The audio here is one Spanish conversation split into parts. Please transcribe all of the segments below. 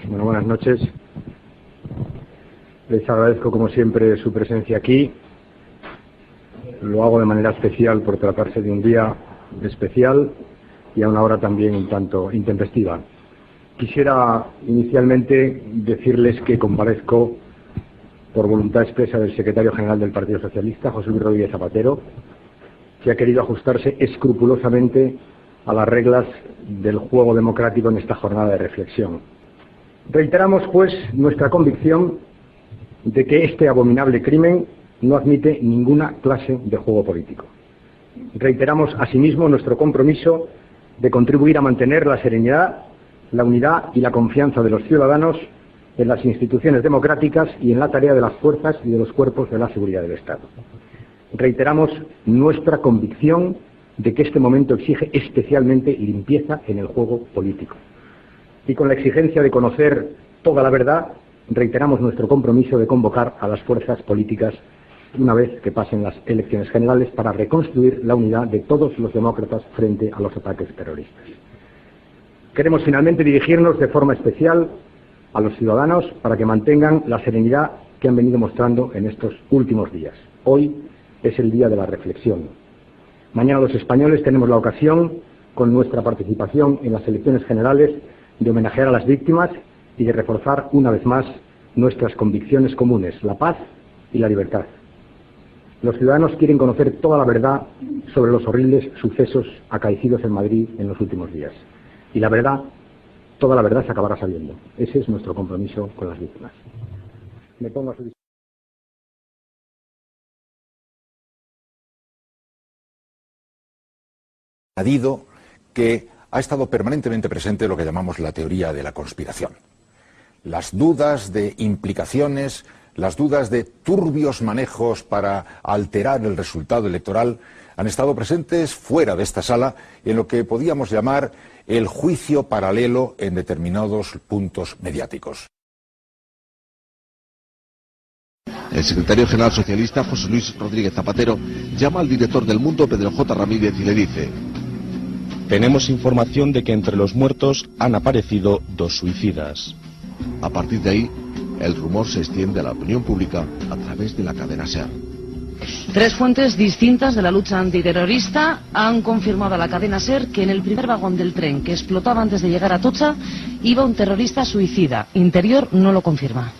Bueno, buenas noches. Les agradezco como siempre su presencia aquí. Lo hago de manera especial por tratarse de un día especial y a una hora también un tanto intempestiva. Quisiera inicialmente decirles que comparezco por voluntad expresa del secretario general del Partido Socialista, José Luis Rodríguez Zapatero, que ha querido ajustarse escrupulosamente a las reglas del juego democrático en esta jornada de reflexión. Reiteramos, pues, nuestra convicción de que este abominable crimen no admite ninguna clase de juego político. Reiteramos, asimismo, nuestro compromiso de contribuir a mantener la serenidad, la unidad y la confianza de los ciudadanos en las instituciones democráticas y en la tarea de las fuerzas y de los cuerpos de la seguridad del Estado. Reiteramos nuestra convicción de que este momento exige especialmente limpieza en el juego político. Y con la exigencia de conocer toda la verdad, reiteramos nuestro compromiso de convocar a las fuerzas políticas una vez que pasen las elecciones generales para reconstruir la unidad de todos los demócratas frente a los ataques terroristas. Queremos finalmente dirigirnos de forma especial a los ciudadanos para que mantengan la serenidad que han venido mostrando en estos últimos días. Hoy es el día de la reflexión. Mañana los españoles tenemos la ocasión, con nuestra participación en las elecciones generales, de homenajear a las víctimas y de reforzar una vez más nuestras convicciones comunes, la paz y la libertad. Los ciudadanos quieren conocer toda la verdad sobre los horribles sucesos acaecidos en Madrid en los últimos días. Y la verdad, toda la verdad se acabará sabiendo. Ese es nuestro compromiso con las víctimas. Me pongo a su añadido que ha estado permanentemente presente lo que llamamos la teoría de la conspiración. Las dudas de implicaciones, las dudas de turbios manejos para alterar el resultado electoral han estado presentes fuera de esta sala en lo que podíamos llamar el juicio paralelo en determinados puntos mediáticos. El secretario general socialista, José Luis Rodríguez Zapatero, llama al director del Mundo, Pedro J. Ramírez, y le dice: tenemos información de que entre los muertos han aparecido 2 suicidas. A partir de ahí, el rumor se extiende a la opinión pública a través de la cadena SER. 3 fuentes distintas de la lucha antiterrorista han confirmado a la cadena SER que en el primer vagón del tren que explotaba antes de llegar a Atocha iba un terrorista suicida. Interior no lo confirma.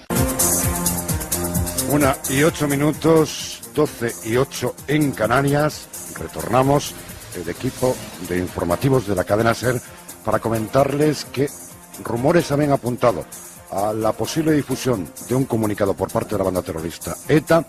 1:08, 12:08 en Canarias. Retornamos el equipo de informativos de la cadena SER para comentarles que rumores habían apuntado a la posible difusión de un comunicado por parte de la banda terrorista ETA.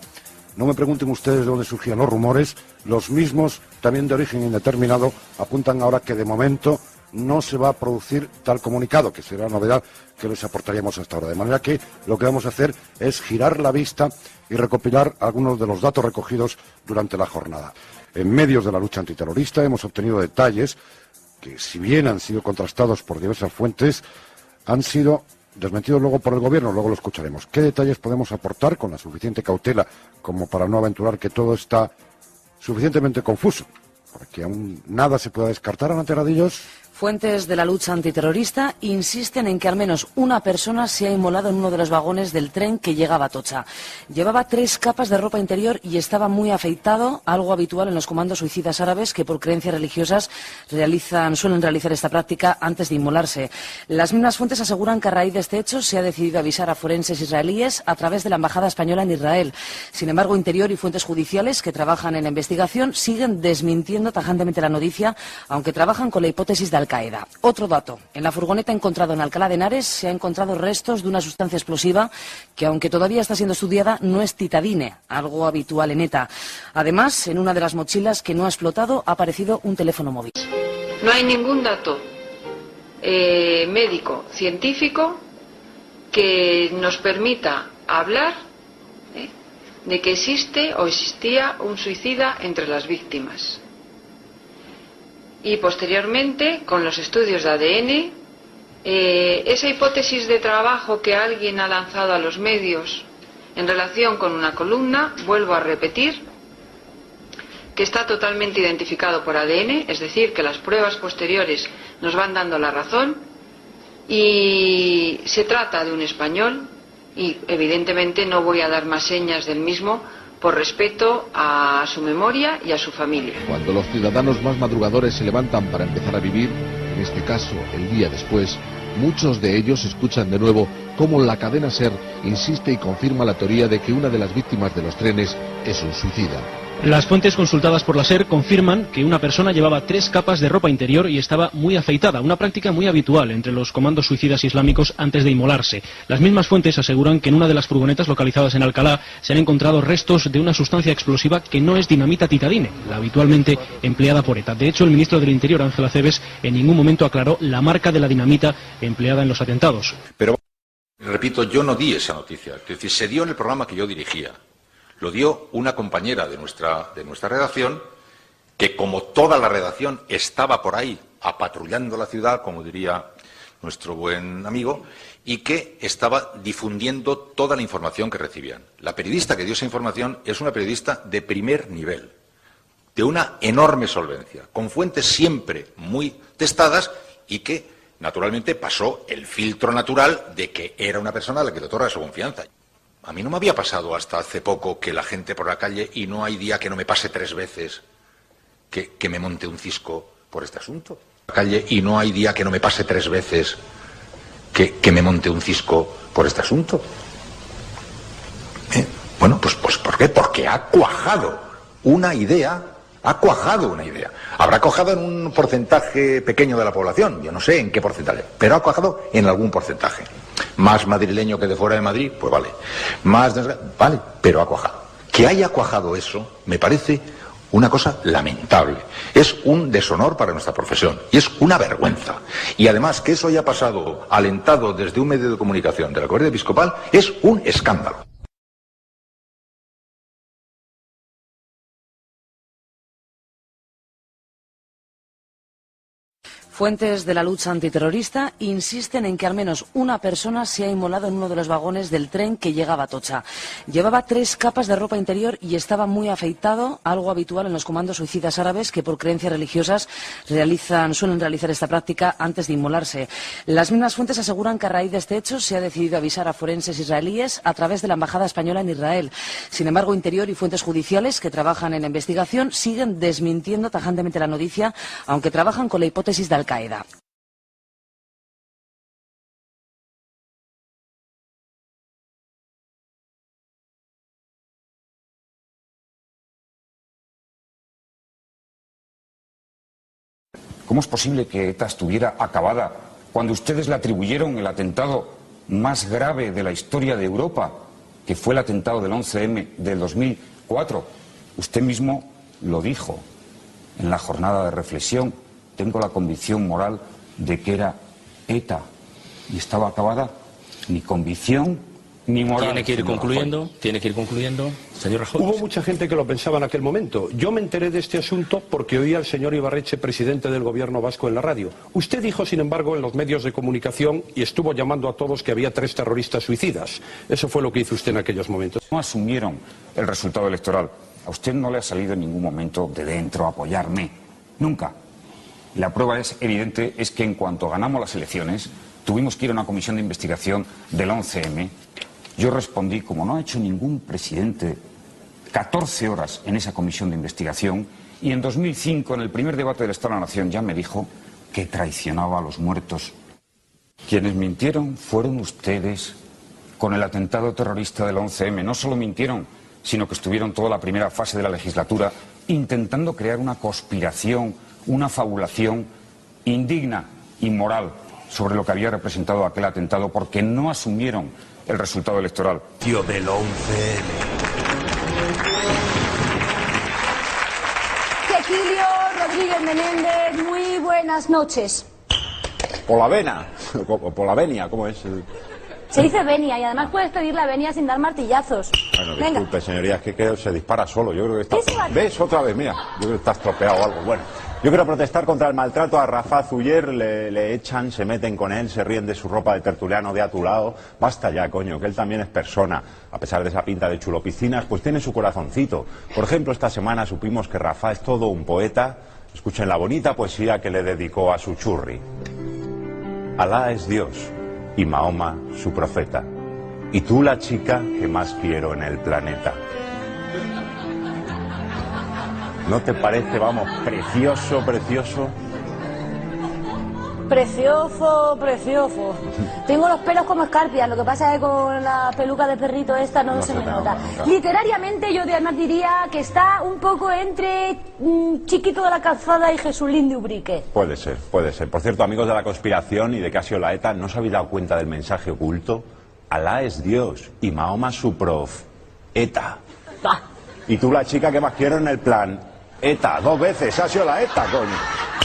No me pregunten ustedes de dónde surgían los rumores. Los mismos, también de origen indeterminado, apuntan ahora que de momento no se va a producir tal comunicado, que será novedad que les aportaríamos hasta ahora. De manera que lo que vamos a hacer es girar la vista y recopilar algunos de los datos recogidos durante la jornada. En medios de la lucha antiterrorista hemos obtenido detalles que, si bien han sido contrastados por diversas fuentes, han sido desmentidos luego por el gobierno. Luego lo escucharemos. ¿Qué detalles podemos aportar con la suficiente cautela como para no aventurar que todo está suficientemente confuso, para que aún nada se pueda descartar, Ana Terradillos? Fuentes de la lucha antiterrorista insisten en que al menos una persona se ha inmolado en uno de los vagones del tren que llegaba a Atocha. Llevaba 3 capas de ropa interior y estaba muy afeitado, algo habitual en los comandos suicidas árabes que por creencias religiosas suelen realizar esta práctica antes de inmolarse. Las mismas fuentes aseguran que a raíz de este hecho se ha decidido avisar a forenses israelíes a través de la Embajada Española en Israel. Sin embargo, Interior y fuentes judiciales que trabajan en la investigación siguen desmintiendo tajantemente la noticia, aunque trabajan con la hipótesis de Al-Qaeda. Otro dato: en la furgoneta encontrada en Alcalá de Henares se han encontrado restos de una sustancia explosiva que, aunque todavía está siendo estudiada, no es titadine, algo habitual en ETA. Además, en una de las mochilas que no ha explotado ha aparecido un teléfono móvil. No hay ningún dato médico, científico, que nos permita hablar de que existe o existía un suicida entre las víctimas. Y posteriormente, con los estudios de ADN, esa hipótesis de trabajo que alguien ha lanzado a los medios en relación con una columna, vuelvo a repetir, que está totalmente identificado por ADN, es decir, que las pruebas posteriores nos van dando la razón, Y se trata de un español y evidentemente no voy a dar más señas del mismo por respeto a su memoria y a su familia. Cuando los ciudadanos más madrugadores se levantan para empezar a vivir, en este caso el día después, muchos de ellos escuchan de nuevo cómo la cadena SER insiste y confirma la teoría de que una de las víctimas de los trenes es un suicida. Las fuentes consultadas por la SER confirman que una persona llevaba 3 capas de ropa interior y estaba muy afeitada, una práctica muy habitual entre los comandos suicidas islámicos antes de inmolarse. Las mismas fuentes aseguran que en una de las furgonetas localizadas en Alcalá se han encontrado restos de una sustancia explosiva que no es dinamita titadine, la habitualmente empleada por ETA. De hecho, el ministro del Interior, Ángel Acebes, en ningún momento aclaró la marca de la dinamita empleada en los atentados. Pero, repito, yo no di esa noticia, es decir, se dio en el programa que yo dirigía. Lo dio una compañera de nuestra redacción, que como toda la redacción estaba por ahí apatrullando la ciudad, como diría nuestro buen amigo, y que estaba difundiendo toda la información que recibían. La periodista que dio esa información es una periodista de primer nivel, de una enorme solvencia, con fuentes siempre muy testadas y que, naturalmente, pasó el filtro natural de que era una persona a la que le otorga su confianza. A mí no me había pasado hasta hace poco que la gente por la calle, y no hay día que no me pase 3 veces, que me monte un cisco por este asunto. La calle, y no hay día que no me pase 3 veces que me monte un cisco por este asunto. Bueno, pues ¿por qué? Porque ha cuajado una idea. Habrá cuajado en un porcentaje pequeño de la población, yo no sé en qué porcentaje, pero ha cuajado en algún porcentaje. Más madrileño que de fuera de Madrid, pues vale. Vale, pero ha cuajado. Que haya cuajado eso me parece una cosa lamentable. Es un deshonor para nuestra profesión y es una vergüenza. Y además que eso haya pasado alentado desde un medio de comunicación de la Conferencia Episcopal es un escándalo. Fuentes de la lucha antiterrorista insisten en que al menos una persona se ha inmolado en uno de los vagones del tren que llegaba a Atocha. Llevaba 3 capas de ropa interior y estaba muy afeitado, algo habitual en los comandos suicidas árabes que por creencias religiosas suelen realizar esta práctica antes de inmolarse. Las mismas fuentes aseguran que a raíz de este hecho se ha decidido avisar a forenses israelíes a través de la Embajada Española en Israel. Sin embargo, Interior y fuentes judiciales que trabajan en la investigación siguen desmintiendo tajantemente la noticia, aunque trabajan con la hipótesis de Al-Qaeda. ¿Cómo es posible que ETA estuviera acabada cuando ustedes le atribuyeron el atentado más grave de la historia de Europa, que fue el atentado del 11M del 2004? Usted mismo lo dijo en la jornada de reflexión. Tengo la convicción moral de que era ETA y estaba acabada. Ni convicción ni moral. Tiene que ir concluyendo, señor Rajoy. Hubo mucha gente que lo pensaba en aquel momento. Yo me enteré de este asunto porque oí al señor Ibarretxe, presidente del gobierno vasco, en la radio. Usted dijo, sin embargo, en los medios de comunicación y estuvo llamando a todos que había 3 terroristas suicidas. Eso fue lo que hizo usted en aquellos momentos. No asumieron el resultado electoral. A usted no le ha salido en ningún momento de dentro a apoyarme. Nunca. La prueba es evidente, es que en cuanto ganamos las elecciones, tuvimos que ir a una comisión de investigación del 11M. Yo respondí, como no ha hecho ningún presidente, 14 horas en esa comisión de investigación, y en 2005, en el primer debate del Estado de la Nación, ya me dijo que traicionaba a los muertos. Quienes mintieron fueron ustedes con el atentado terrorista del 11M. No solo mintieron, sino que estuvieron toda la primera fase de la legislatura intentando crear una conspiración, una fabulación indigna, inmoral, sobre lo que había representado aquel atentado, porque no asumieron el resultado electoral. Tío del 11M. Cecilio Rodríguez Menéndez, muy buenas noches. Por la vena, o por la venia, ¿cómo es? Se dice venia y además puedes pedir la venia sin dar martillazos. Bueno, venga. Disculpe, señorías, que creo que se dispara solo. Yo creo que está... ¿Ves? Otra vez, mira. Yo creo que está estropeado algo. Bueno, yo quiero protestar contra el maltrato a Rafaz Uller. Le echan, se meten con él, se ríen de su ropa de tertuliano de a tu lado. Basta ya, coño, que él también es persona. A pesar de esa pinta de chulo piscinas, pues tiene su corazoncito. Por ejemplo, esta semana supimos que Rafaz es todo un poeta. Escuchen la bonita poesía que le dedicó a su churri. Alá es Dios y Mahoma su profeta. Y tú la chica que más quiero en el planeta. ¿No te parece, vamos, precioso, precioso? Precioso, precioso. Tengo los pelos como escarpias, lo que pasa es que con la peluca de perrito esta no se me nota. Literariamente yo además diría que está un poco entre Chiquito de la Calzada y Jesulín de Ubrique. Puede ser, puede ser. Por cierto, amigos de la conspiración y de que ha sido la ETA, ¿no os habéis dado cuenta del mensaje oculto? Alá es Dios y Mahoma su prof. ETA. Y tú la chica que más quiero en el plan. ETA, 2 veces, ha sido la ETA, coño.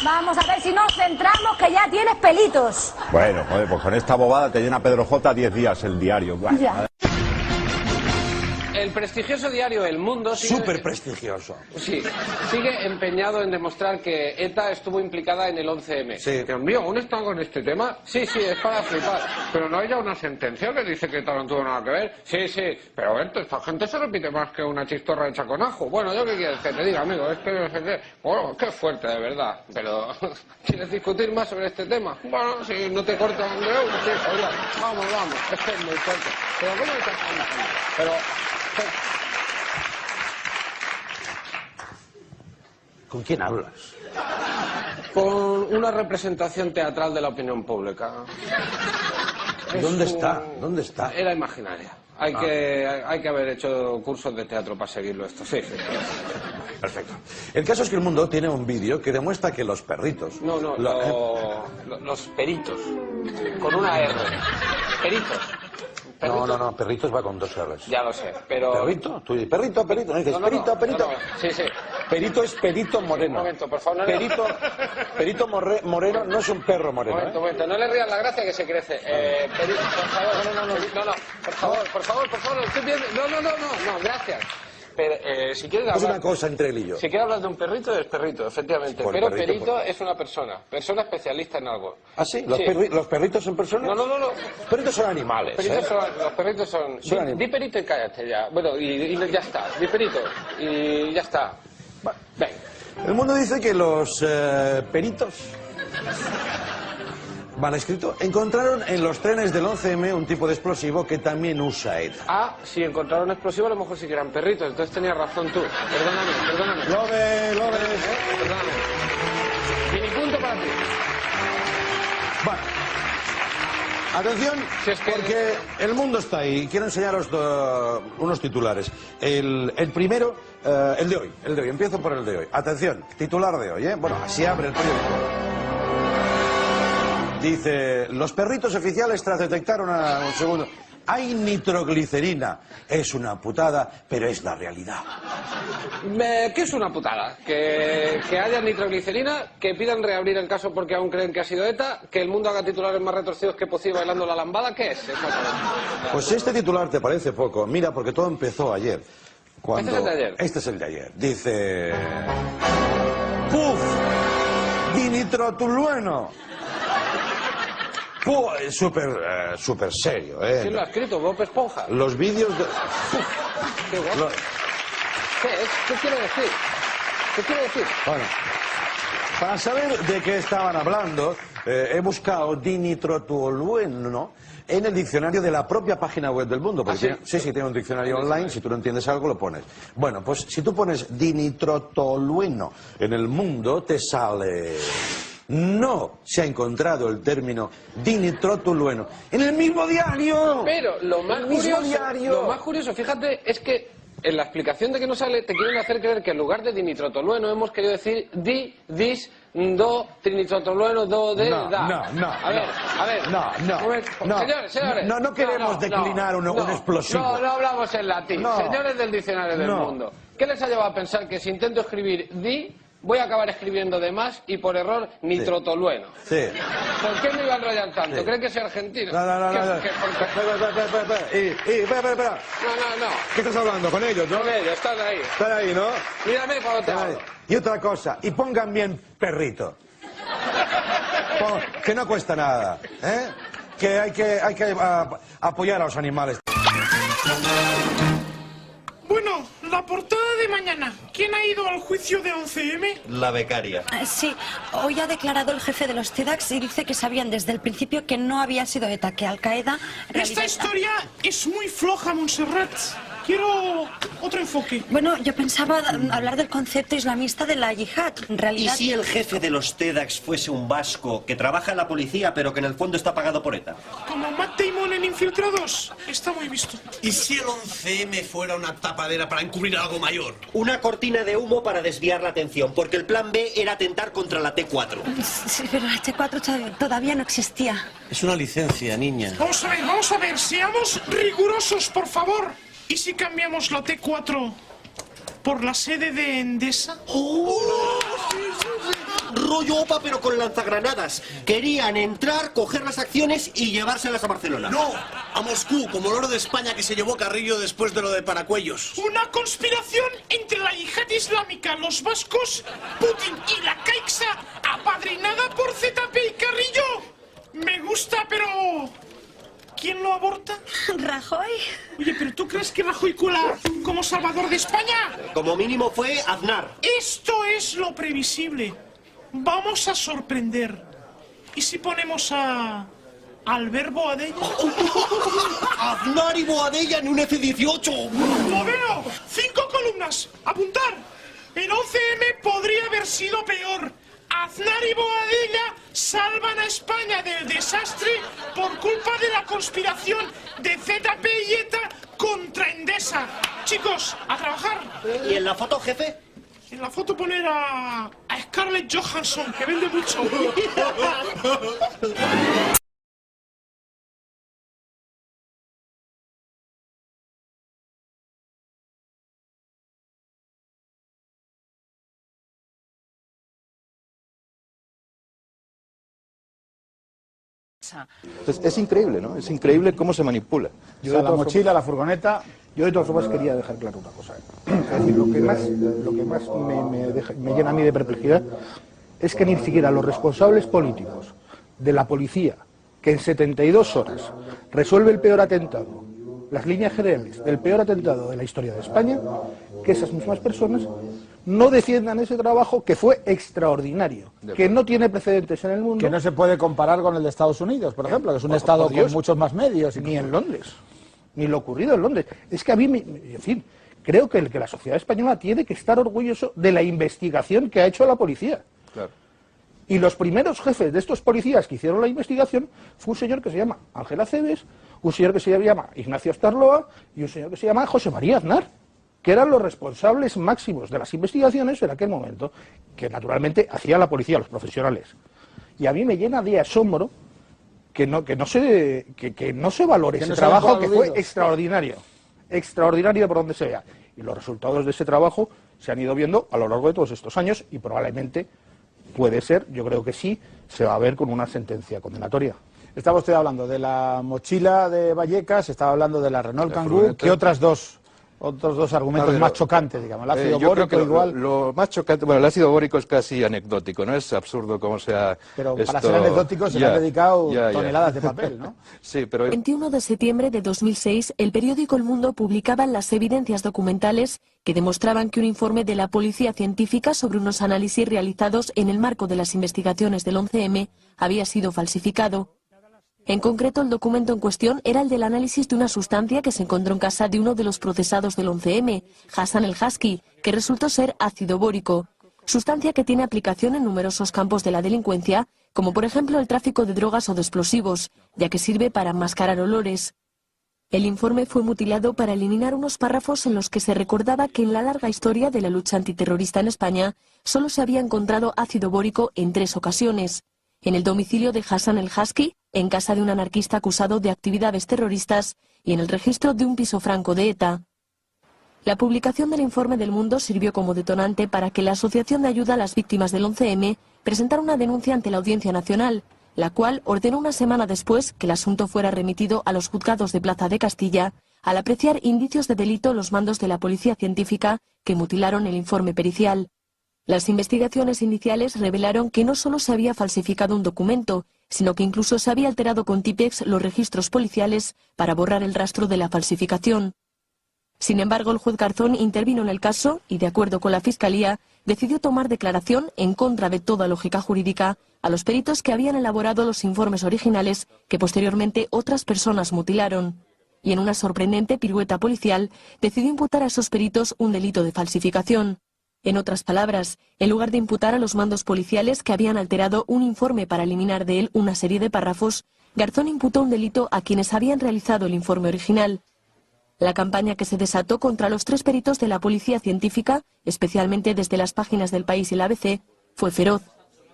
Vamos a ver si nos centramos, que ya tienes pelitos. Bueno, joder, pues con esta bobada te llena Pedro J 10 días el diario. Ya. El prestigioso diario El Mundo... Súper prestigioso. Sí, sigue empeñado en demostrar que ETA estuvo implicada en el 11M. Sí. Dios mío, ¿aún están con este tema? Sí, es para flipar. Pero no hay ya una sentencia que dice que ETA no tuvo nada que ver. Sí, pero esta gente se repite más que una chistorra hecha con ajo. Bueno, ¿yo qué quieres que te diga, amigo? Es que no sé qué... Bueno, qué fuerte, de verdad. Pero, ¿quieres discutir más sobre este tema? Bueno, si no te cortan de euro, sí, oiga, vamos, es que es muy fuerte. Pero, ¿cómo estás hablando? Pero... ¿Con quién hablas? Con una representación teatral de la opinión pública. ¿Dónde está? ¿Dónde está? Era imaginaria. Hay que haber hecho cursos de teatro para seguirlo esto. Sí. Perfecto. El caso es que El Mundo tiene un vídeo que demuestra que los perritos... Los peritos. Con una R. Peritos. No, perritos va con 2 R's. Ya lo sé, pero... ¿Perrito? Tú dices perrito, no dices perito. Sí. Perito es Perito Moreno. Un momento, por favor, Perito Moreno no es un perro moreno. Un momento, no le rías la gracia que se crece. Perito, por favor, por favor, estoy viendo... No, gracias. Pero, si quieres hablar... Es una cosa entre él y yo. Si quieres hablar de un perrito, es perrito, efectivamente. Pues pero perito es una persona especialista en algo. ¿Ah, sí? ¿Los perritos son personas? No. Los perritos son animales. Los perritos son di perito y cállate ya. Bueno, y ya está. Di perito y ya está. Ven. El Mundo dice que los peritos... Mal escrito. Encontraron en los trenes del 11M un tipo de explosivo que también usa ETA. Si encontraron explosivo, a lo mejor sí que eran perritos. Entonces tenías razón tú. Perdóname. Lo ves. Perdóname. Mini punto para ti. Bueno. Atención, porque El Mundo está ahí. Quiero enseñaros unos titulares. El primero, el de hoy. Empiezo por el de hoy. Atención, titular de hoy, ¿eh? Bueno, así abre el periódico. Dice, los perritos oficiales tras detectar un segundo... Hay nitroglicerina. Es una putada, pero es la realidad. ¿Qué es una putada? Que haya nitroglicerina, que pidan reabrir el caso porque aún creen que ha sido ETA, que El Mundo haga titulares más retorcidos que Pocillo bailando la lambada. ¿Qué es exactamente? Pues este titular te parece poco. Mira, porque todo empezó ayer. ¿Este es el de ayer? Este es el de ayer. Dice... ¡Puf! Dinitrotolueno. Súper serio, ¿eh? ¿Quién lo ha escrito? ¿Bob Esponja? Los vídeos de... Qué guapo. ¿Qué es? ¿Qué quiere decir? Bueno, para saber de qué estaban hablando, he buscado dinitrotolueno en el diccionario de la propia página web del Mundo. Porque sí, tiene un diccionario online, si tú no entiendes algo lo pones. Bueno, pues si tú pones dinitrotolueno en el Mundo, te sale... No se ha encontrado el término dinitrotolueno en el mismo diario. Pero lo más curioso, fíjate, es que en la explicación de que no sale te quieren hacer creer que en lugar de dinitrotolueno hemos querido decir trinitrotolueno, da. No. A ver. No. Señores. No queremos declinar un explosivo. No hablamos en latín. Señores del diccionario del Mundo. ¿Qué les ha llevado a pensar que si intento escribir voy a acabar escribiendo de más y por error nitrotolueno? Sí. ¿Por qué me iba a enrollar tanto? ¿Creen que soy argentino? No. Espera. No. ¿Qué estás hablando? ¿Con ellos, no? Con ellos, están ahí. Están ahí, ¿no? Mírame cuando te hablo. Y otra cosa, y pongan bien perrito. Que no cuesta nada, ¿eh? Que hay que apoyar a los animales. Bueno, La portada de mañana. ¿Quién ha ido al juicio de 11M? La becaria. Sí, hoy ha declarado el jefe de los TEDx y dice que sabían desde el principio que no había sido ETA, que Al-Qaeda... Esta historia es muy floja, Montserrat. Quiero otro enfoque. Bueno, yo pensaba hablar del concepto islamista de la yihad. En realidad... ¿Y si el jefe de los TEDx fuese un vasco que trabaja en la policía pero que en el fondo está pagado por ETA? Como Matt Damon en Infiltrados. Está muy visto. ¿Y si el 11M fuera una tapadera para encubrir algo mayor? Una cortina de humo para desviar la atención, porque el plan B era atentar contra la T4. Sí, pero la T4 todavía no existía. Es una licencia, niña. Vamos a ver, seamos rigurosos, por favor. ¿Y si cambiamos la T4 por la sede de Endesa? ¡Oh! Rollo OPA pero con lanzagranadas. Querían entrar, coger las acciones y llevárselas a Barcelona. No, a Moscú, como el oro de España que se llevó Carrillo después de lo de Paracuellos. Una conspiración entre la yihad islámica, los vascos, Putin y la Caixa, apadrinada por ZP y Carrillo. Me gusta, pero... ¿quién lo aborta? ¿Rajoy? Oye, ¿pero tú crees que Rajoy cuela como salvador de España? Como mínimo fue Aznar. Esto es lo previsible. Vamos a sorprender. ¿Y si ponemos al verbo Boadella? Aznar y Boadella en un F-18. ¡Lo veo! 5 columnas. Apuntar. El 11M podría haber sido peor. Aznar y Boadella salvan a España del desastre por culpa de la conspiración de ZP y ETA contra Endesa. Chicos, a trabajar. ¿Y en la foto, jefe? En la foto poner a Scarlett Johansson, que vende mucho. Entonces, es increíble, ¿no? Es increíble cómo se manipula. Yo de la mochila, la furgoneta, yo de todas formas quería dejar claro una cosa. Es decir, lo que más me llena a mí de perplejidad es que ni siquiera los responsables políticos de la policía, que en 72 horas resuelve el peor atentado, las líneas generales del peor atentado de la historia de España, que esas mismas personas no defiendan ese trabajo que fue extraordinario, que no tiene precedentes en el mundo. Que no se puede comparar con el de Estados Unidos, por ejemplo, que es un estado con muchos más medios. Ni en Londres, ni lo ocurrido en Londres. Es que a mí, en fin, creo que la sociedad española tiene que estar orgulloso de la investigación que ha hecho la policía. Claro. Y los primeros jefes de estos policías que hicieron la investigación fue un señor que se llama Ángel Aceves, un señor que se llama Ignacio Astarloa y un señor que se llama José María Aznar, que eran los responsables máximos de las investigaciones en aquel momento, que naturalmente hacía la policía, los profesionales. Y a mí me llena de asombro que no se valore ese trabajo que fue extraordinario, extraordinario por donde se vea. Y los resultados de ese trabajo se han ido viendo a lo largo de todos estos años y probablemente puede ser, yo creo que sí, se va a ver con una sentencia condenatoria. Estaba usted hablando de la mochila de Vallecas, estaba hablando de la Renault Kangoo, ¿qué otros dos argumentos más chocantes, digamos? El ácido bórico igual. Lo más chocante, bueno, el ácido bórico es casi anecdótico, ¿no? Es absurdo cómo sea. Pero para ser anecdótico se le han dedicado toneladas de papel, ¿no? Sí, pero... El 21 de septiembre de 2006, el periódico El Mundo publicaba las evidencias documentales que demostraban que un informe de la Policía Científica sobre unos análisis realizados en el marco de las investigaciones del 11M había sido falsificado. En concreto, el documento en cuestión era el del análisis de una sustancia que se encontró en casa de uno de los procesados del 11M, Hassan el-Haski, que resultó ser ácido bórico, sustancia que tiene aplicación en numerosos campos de la delincuencia, como por ejemplo el tráfico de drogas o de explosivos, ya que sirve para enmascarar olores. El informe fue mutilado para eliminar unos párrafos en los que se recordaba que en la larga historia de la lucha antiterrorista en España solo se había encontrado ácido bórico en 3 ocasiones. En el domicilio de Hassan el-Haski, en casa de un anarquista acusado de actividades terroristas y en el registro de un piso franco de ETA. La publicación del informe del Mundo sirvió como detonante para que la Asociación de Ayuda a las Víctimas del 11M presentara una denuncia ante la Audiencia Nacional, la cual ordenó una semana después que el asunto fuera remitido a los juzgados de Plaza de Castilla, al apreciar indicios de delito en los mandos de la Policía Científica que mutilaron el informe pericial. Las investigaciones iniciales revelaron que no solo se había falsificado un documento, sino que incluso se había alterado con Tipex los registros policiales para borrar el rastro de la falsificación. Sin embargo, el juez Garzón intervino en el caso y, de acuerdo con la Fiscalía, decidió tomar declaración en contra de toda lógica jurídica a los peritos que habían elaborado los informes originales que posteriormente otras personas mutilaron. Y en una sorprendente pirueta policial, decidió imputar a esos peritos un delito de falsificación. En otras palabras, en lugar de imputar a los mandos policiales que habían alterado un informe para eliminar de él una serie de párrafos, Garzón imputó un delito a quienes habían realizado el informe original. La campaña que se desató contra los 3 peritos de la policía científica, especialmente desde las páginas del País y el ABC, fue feroz.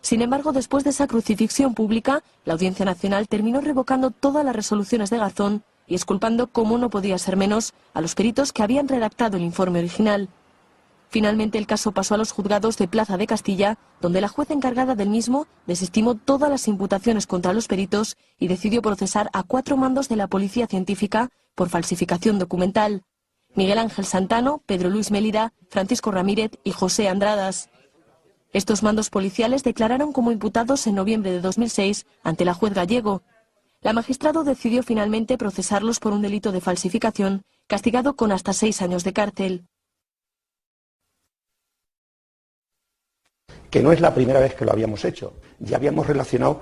Sin embargo, después de esa crucifixión pública, la Audiencia Nacional terminó revocando todas las resoluciones de Garzón y exculpando, como no podía ser menos, a los peritos que habían redactado el informe original. Finalmente, el caso pasó a los juzgados de Plaza de Castilla, donde la jueza encargada del mismo desestimó todas las imputaciones contra los peritos y decidió procesar a 4 mandos de la policía científica por falsificación documental: Miguel Ángel Santano, Pedro Luis Mélida, Francisco Ramírez y José Andradas. Estos mandos policiales declararon como imputados en noviembre de 2006 ante la juez Gallego. La magistrado decidió finalmente procesarlos por un delito de falsificación, castigado con hasta 6 años de cárcel. Que no es la primera vez que lo habíamos hecho. Ya habíamos relacionado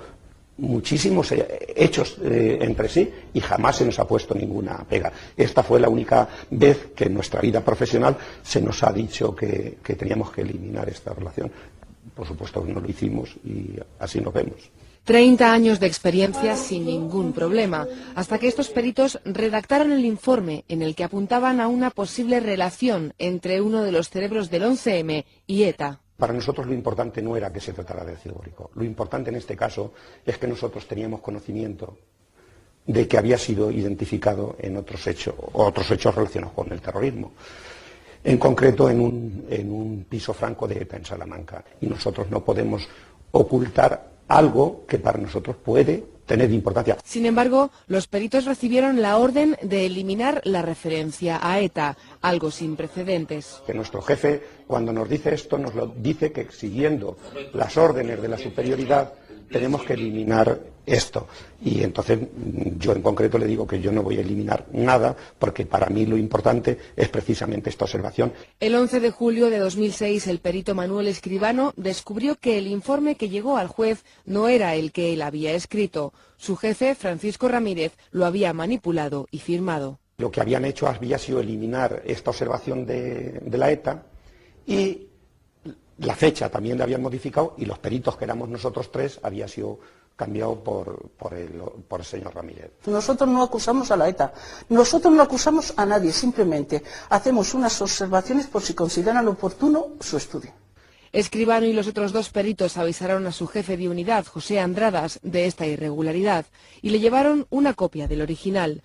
muchísimos hechos entre sí y jamás se nos ha puesto ninguna pega. Esta fue la única vez que en nuestra vida profesional se nos ha dicho que teníamos que eliminar esta relación. Por supuesto que no lo hicimos y así nos vemos. 30 años de experiencia sin ningún problema, hasta que estos peritos redactaron el informe en el que apuntaban a una posible relación entre uno de los cerebros del 11M y ETA. Para nosotros lo importante no era que se tratara de ácido bórico. Lo importante en este caso es que nosotros teníamos conocimiento de que había sido identificado en otros hechos relacionados con el terrorismo. En concreto en un piso franco de ETA en Salamanca. Y nosotros no podemos ocultar algo que para nosotros puede tener importancia. Sin embargo, los peritos recibieron la orden de eliminar la referencia a ETA, algo sin precedentes. Que nuestro jefe, cuando nos dice esto, nos lo dice que siguiendo las órdenes de la superioridad tenemos que eliminar esto. Y entonces yo en concreto le digo que yo no voy a eliminar nada porque para mí lo importante es precisamente esta observación. El 11 de julio de 2006 el perito Manuel Escribano descubrió que el informe que llegó al juez no era el que él había escrito. Su jefe, Francisco Ramírez, lo había manipulado y firmado. Lo que habían hecho había sido eliminar esta observación de la ETA y la fecha también la habían modificado y los peritos, que éramos nosotros 3, había sido cambiado por el señor Ramírez. Nosotros no acusamos a la ETA, nosotros no acusamos a nadie, simplemente hacemos unas observaciones por si consideran oportuno su estudio. Escribano y los otros 2 peritos avisaron a su jefe de unidad, José Andradas, de esta irregularidad y le llevaron una copia del original.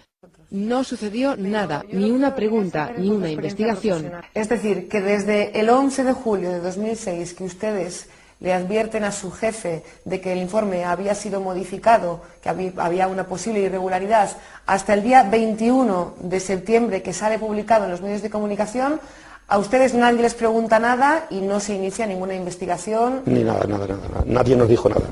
No sucedió nada, ni una pregunta, ni una investigación. Es decir, que desde el 11 de julio de 2006 que ustedes le advierten a su jefe de que el informe había sido modificado, que había una posible irregularidad, hasta el día 21 de septiembre que sale publicado en los medios de comunicación, a ustedes nadie les pregunta nada y no se inicia ninguna investigación. Ni nada. Nadie nos dijo nada.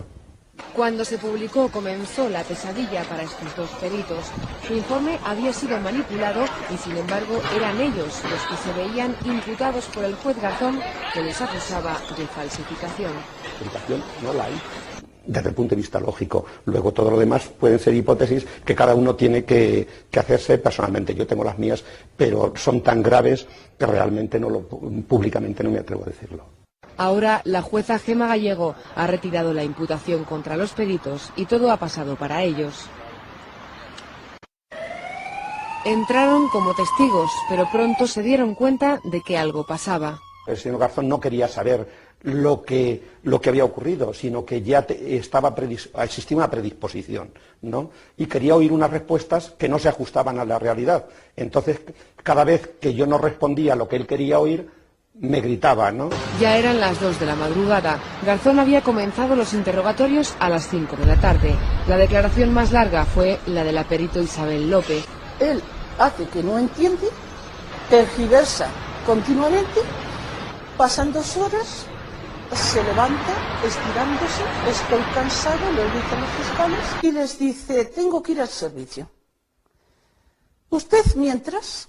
Cuando se publicó comenzó la pesadilla para estos 2 peritos. Su informe había sido manipulado y sin embargo eran ellos los que se veían imputados por el juez Garzón, que les acusaba de falsificación. Falsificación no la hay desde el punto de vista lógico. Luego todo lo demás pueden ser hipótesis que cada uno tiene que hacerse personalmente. Yo tengo las mías, pero son tan graves que realmente públicamente no me atrevo a decirlo. Ahora la jueza Gema Gallego ha retirado la imputación contra los peritos y todo ha pasado para ellos. Entraron como testigos, pero pronto se dieron cuenta de que algo pasaba. El señor Garzón no quería saber lo que había ocurrido, sino que ya existía una predisposición, ¿no? Y quería oír unas respuestas que no se ajustaban a la realidad. Entonces, cada vez que yo no respondía a lo que él quería oír, me gritaba, ¿no? Ya eran las 2 de la madrugada. Garzón había comenzado los interrogatorios a las 5 de la tarde. La declaración más larga fue la de la perito Isabel López. Él hace que no entiende, tergiversa continuamente, pasan 2 horas, se levanta, estirándose, estoy cansado, le dicen los fiscales, y les dice, tengo que ir al servicio. Usted, mientras,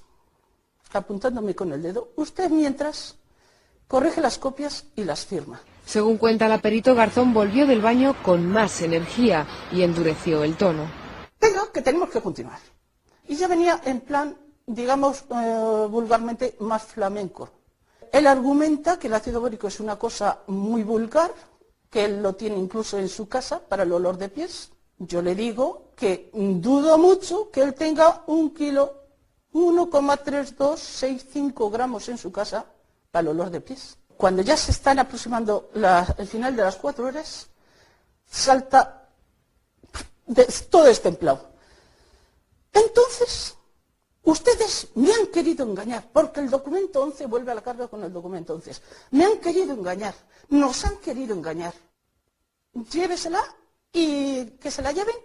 apuntándome con el dedo. Usted mientras corrige las copias y las firma. Según cuenta la perito, Garzón volvió del baño con más energía y endureció el tono. Venga, que tenemos que continuar. Y ya venía en plan, digamos, vulgarmente, más flamenco. Él argumenta que el ácido bórico es una cosa muy vulgar, que él lo tiene incluso en su casa para el olor de pies. Yo le digo que dudo mucho que él tenga 1 kilo, 1,3265 gramos en su casa para el olor de pies. Cuando ya se están aproximando el final de las 4 horas, salta todo destemplado. Entonces, ustedes me han querido engañar, porque el documento 11 vuelve a la carga con el documento 11. Me han querido engañar, nos han querido engañar. Llévesela y que se la lleven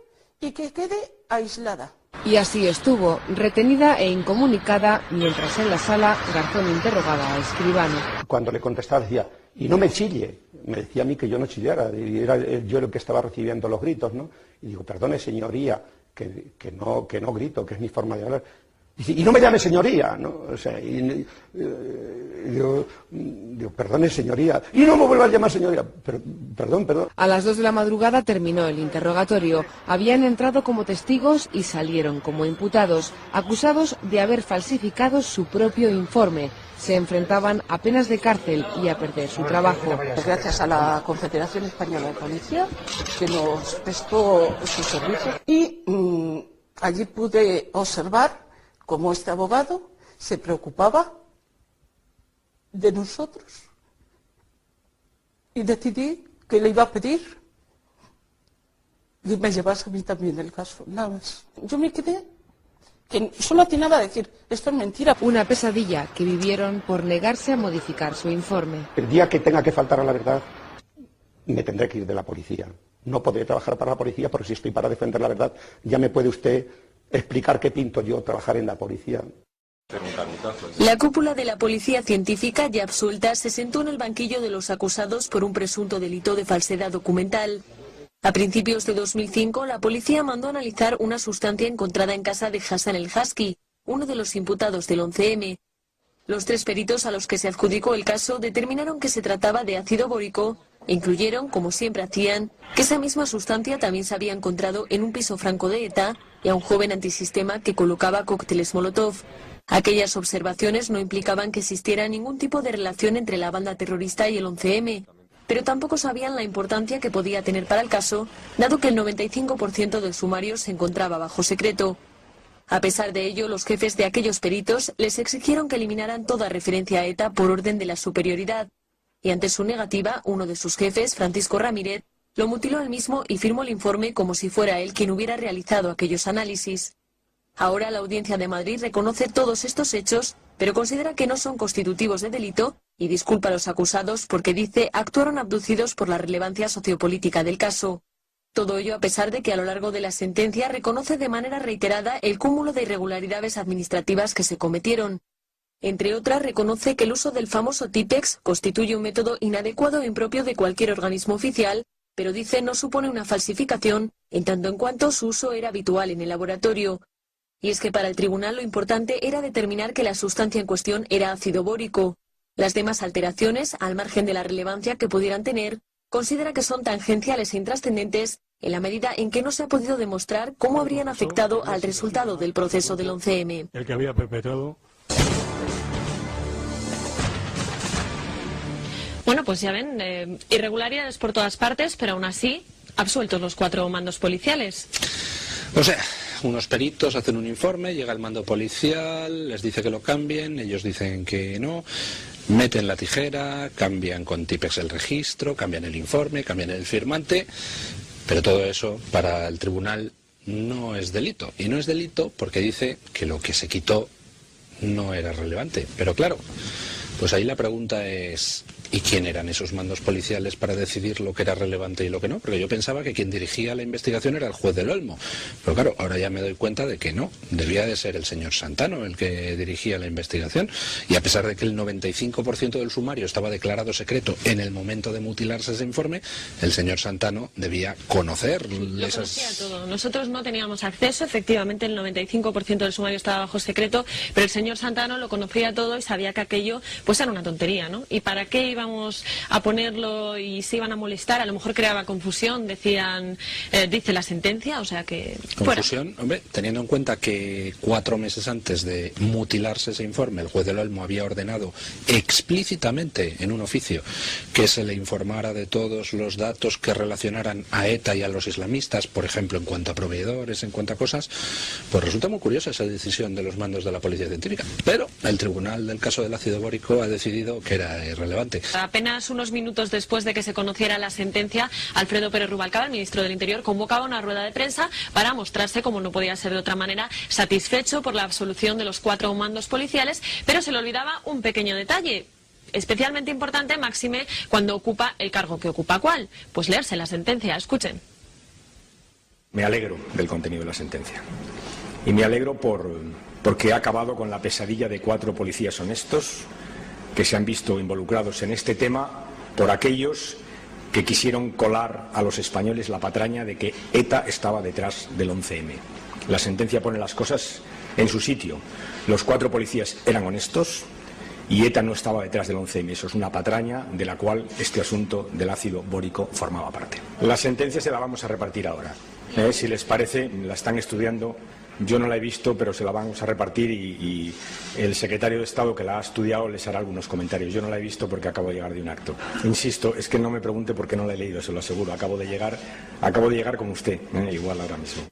y que quede aislada. Y así estuvo, retenida e incomunicada, mientras en la sala Garzón interrogaba a Escribano. Cuando le contestaba decía, y no me chille, me decía a mí que yo no chillara, y era yo el que estaba recibiendo los gritos, ¿no? Y digo, perdone señoría, que no grito, que es mi forma de hablar. Y no me llame señoría, ¿no? O sea, digo, perdone señoría, y no me vuelva a llamar señoría, perdón. A las 2 de la madrugada terminó el interrogatorio. Habían entrado como testigos y salieron como imputados, acusados de haber falsificado su propio informe. Se enfrentaban a penas de cárcel y a perder su trabajo. Gracias a la Confederación Española de Policía, que nos prestó su servicio, y allí pude observar cómo este abogado se preocupaba de nosotros y decidí que le iba a pedir que me llevase a mí también el caso, nada más. Yo me quedé que solo atinaba a decir, esto es mentira. Una pesadilla que vivieron por negarse a modificar su informe. El día que tenga que faltar a la verdad, me tendré que ir de la policía. No podré trabajar para la policía, porque si estoy para defender la verdad, ya me puede usted explicar qué pinto yo trabajar en la policía. La cúpula de la policía científica, ya absuelta, se sentó en el banquillo de los acusados por un presunto delito de falsedad documental. A principios de 2005, la policía mandó analizar una sustancia encontrada en casa de Hassan El Haski, uno de los imputados del 11M. Los 3 peritos a los que se adjudicó el caso determinaron que se trataba de ácido bórico e incluyeron, como siempre hacían, que esa misma sustancia también se había encontrado en un piso franco de ETA y a un joven antisistema que colocaba cócteles Molotov. Aquellas observaciones no implicaban que existiera ningún tipo de relación entre la banda terrorista y el 11M, pero tampoco sabían la importancia que podía tener para el caso, dado que el 95% del sumario se encontraba bajo secreto. A pesar de ello, los jefes de aquellos peritos les exigieron que eliminaran toda referencia a ETA por orden de la superioridad, y ante su negativa, uno de sus jefes, Francisco Ramírez, lo mutiló él mismo y firmó el informe como si fuera él quien hubiera realizado aquellos análisis. Ahora la Audiencia de Madrid reconoce todos estos hechos, pero considera que no son constitutivos de delito y disculpa a los acusados porque dice actuaron abducidos por la relevancia sociopolítica del caso. Todo ello a pesar de que a lo largo de la sentencia reconoce de manera reiterada el cúmulo de irregularidades administrativas que se cometieron. Entre otras, reconoce que el uso del famoso Tipex constituye un método inadecuado e impropio de cualquier organismo oficial, pero dice no supone una falsificación, en tanto en cuanto su uso era habitual en el laboratorio. Y es que para el tribunal lo importante era determinar que la sustancia en cuestión era ácido bórico. Las demás alteraciones, al margen de la relevancia que pudieran tener, considera que son tangenciales e intrascendentes en la medida en que no se ha podido demostrar cómo habrían afectado al resultado del proceso del 11M. El que había perpetrado. Bueno, pues ya ven, irregularidades por todas partes, pero aún así, absueltos los 4 mandos policiales. O sea, unos peritos hacen un informe, llega el mando policial, les dice que lo cambien, ellos dicen que no, meten la tijera, cambian con Tipex el registro, cambian el informe, cambian el firmante, pero todo eso para el tribunal no es delito. Y no es delito porque dice que lo que se quitó no era relevante. Pero claro, pues ahí la pregunta es, ¿Y quién eran esos mandos policiales para decidir lo que era relevante y lo que no? Porque yo pensaba que quien dirigía la investigación era el juez del Olmo. Pero claro, ahora ya me doy cuenta de que no. Debía de ser el señor Santano el que dirigía la investigación. Y a pesar de que el 95% del sumario estaba declarado secreto en el momento de mutilarse ese informe, el señor Santano debía conocer Lo conocía todo. Nosotros no teníamos acceso, efectivamente el 95% del sumario estaba bajo secreto, pero el señor Santano lo conocía todo y sabía que aquello pues era una tontería, ¿no? ¿Y para qué íbamos a ponerlo y se iban a molestar? A lo mejor creaba confusión, decían, dice la sentencia, o sea que... Confusión, hombre, teniendo en cuenta que 4 meses antes de mutilarse ese informe, el juez del Olmo había ordenado explícitamente en un oficio que se le informara de todos los datos que relacionaran a ETA y a los islamistas, por ejemplo, en cuanto a proveedores, en cuanto a cosas, pues resulta muy curiosa esa decisión de los mandos de la Policía Científica. Pero el tribunal del caso del ácido bórico ha decidido que era irrelevante. Apenas unos minutos después de que se conociera la sentencia, Alfredo Pérez Rubalcaba, el ministro del Interior, convocaba una rueda de prensa para mostrarse, como no podía ser de otra manera, satisfecho por la absolución de los 4 mandos policiales, pero se le olvidaba un pequeño detalle, especialmente importante, máxime, cuando ocupa el cargo que ocupa. ¿Cuál? Pues leerse la sentencia. Escuchen. Me alegro del contenido de la sentencia. Y me alegro porque ha acabado con la pesadilla de 4 policías honestos que se han visto involucrados en este tema por aquellos que quisieron colar a los españoles la patraña de que ETA estaba detrás del 11M. La sentencia pone las cosas en su sitio. Los 4 policías eran honestos y ETA no estaba detrás del 11M. Eso es una patraña de la cual este asunto del ácido bórico formaba parte. La sentencia se la vamos a repartir ahora. Si les parece, la están estudiando. Yo no la he visto, pero se la vamos a repartir y el secretario de Estado que la ha estudiado les hará algunos comentarios. Yo no la he visto porque acabo de llegar de un acto. Insisto, es que no me pregunte por qué no la he leído, se lo aseguro. Acabo de llegar como usted, igual ahora mismo.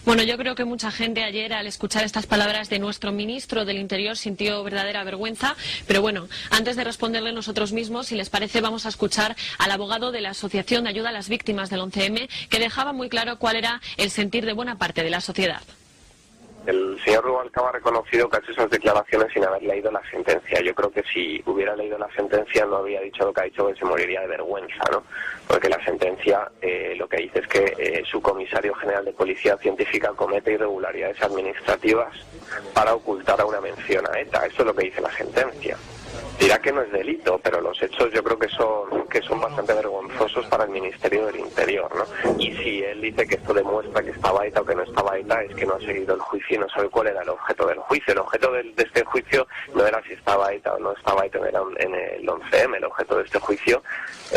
Bueno, yo creo que mucha gente ayer, al escuchar estas palabras de nuestro ministro del Interior, sintió verdadera vergüenza. Pero bueno, antes de responderle nosotros mismos, si les parece, vamos a escuchar al abogado de la Asociación de Ayuda a las Víctimas del 11M, que dejaba muy claro cuál era el sentir de buena parte de la sociedad. El señor Rubalcaba ha reconocido que ha hecho esas declaraciones sin haber leído la sentencia. Yo creo que si hubiera leído la sentencia no habría dicho lo que ha dicho, que se moriría de vergüenza, ¿no? Porque la sentencia lo que dice es que su comisario general de Policía Científica comete irregularidades administrativas para ocultar a una mención a ETA. Eso es lo que dice la sentencia. Dirá que no es delito, pero los hechos yo creo que son bastante vergonzosos para el Ministerio del Interior, ¿no? Y si él dice que esto demuestra que estaba ETA o que no estaba ETA, es que no ha seguido el juicio y no sabe cuál era el objeto del juicio. El objeto de este juicio no era si estaba ETA o no estaba ETA en el 11M. El objeto de este juicio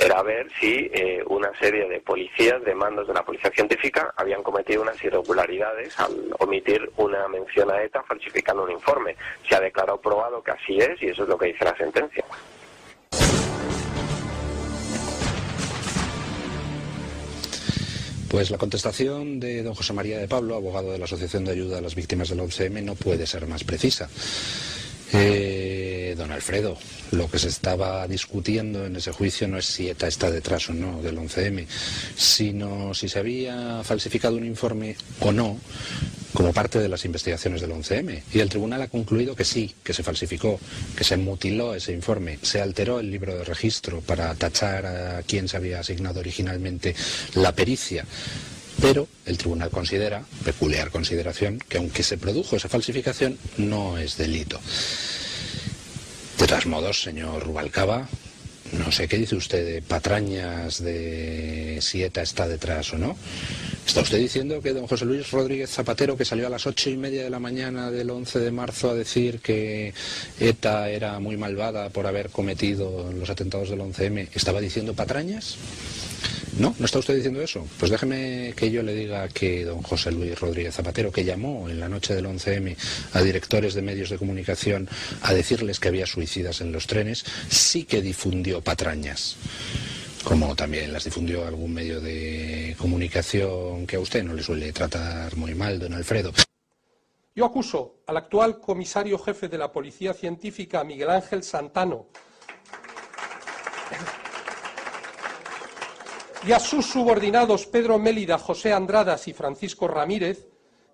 era ver si una serie de policías, de mandos de la Policía Científica, habían cometido unas irregularidades al omitir una mención a ETA falsificando un informe. Se ha declarado probado que así es y eso es lo que dice la sentencia. Pues la contestación de don José María de Pablo, abogado de la Asociación de Ayuda a las Víctimas del 11M, no puede ser más precisa. Don Alfredo, lo que se estaba discutiendo en ese juicio no es si ETA está detrás o no del 11M, sino si se había falsificado un informe o no como parte de las investigaciones del 11M. Y el tribunal ha concluido que sí, que se falsificó, que se mutiló ese informe, se alteró el libro de registro para tachar a quien se había asignado originalmente la pericia. Pero el tribunal considera, peculiar consideración, que aunque se produjo esa falsificación, no es delito. De todos modos, señor Rubalcaba, no sé qué dice usted de patrañas de si ETA está detrás o no. ¿Está usted diciendo que don José Luis Rodríguez Zapatero, que salió a las 8:30 de la mañana del 11 de marzo a decir que ETA era muy malvada por haber cometido los atentados del 11M, estaba diciendo patrañas? ¿No? ¿No está usted diciendo eso? Pues déjeme que yo le diga que don José Luis Rodríguez Zapatero, que llamó en la noche del 11M a directores de medios de comunicación a decirles que había suicidas en los trenes, sí que difundió patrañas. Como también las difundió algún medio de comunicación que a usted no le suele tratar muy mal, don Alfredo. Yo acuso al actual comisario jefe de la Policía Científica, Miguel Ángel Santano, y a sus subordinados Pedro Mélida, José Andradas y Francisco Ramírez,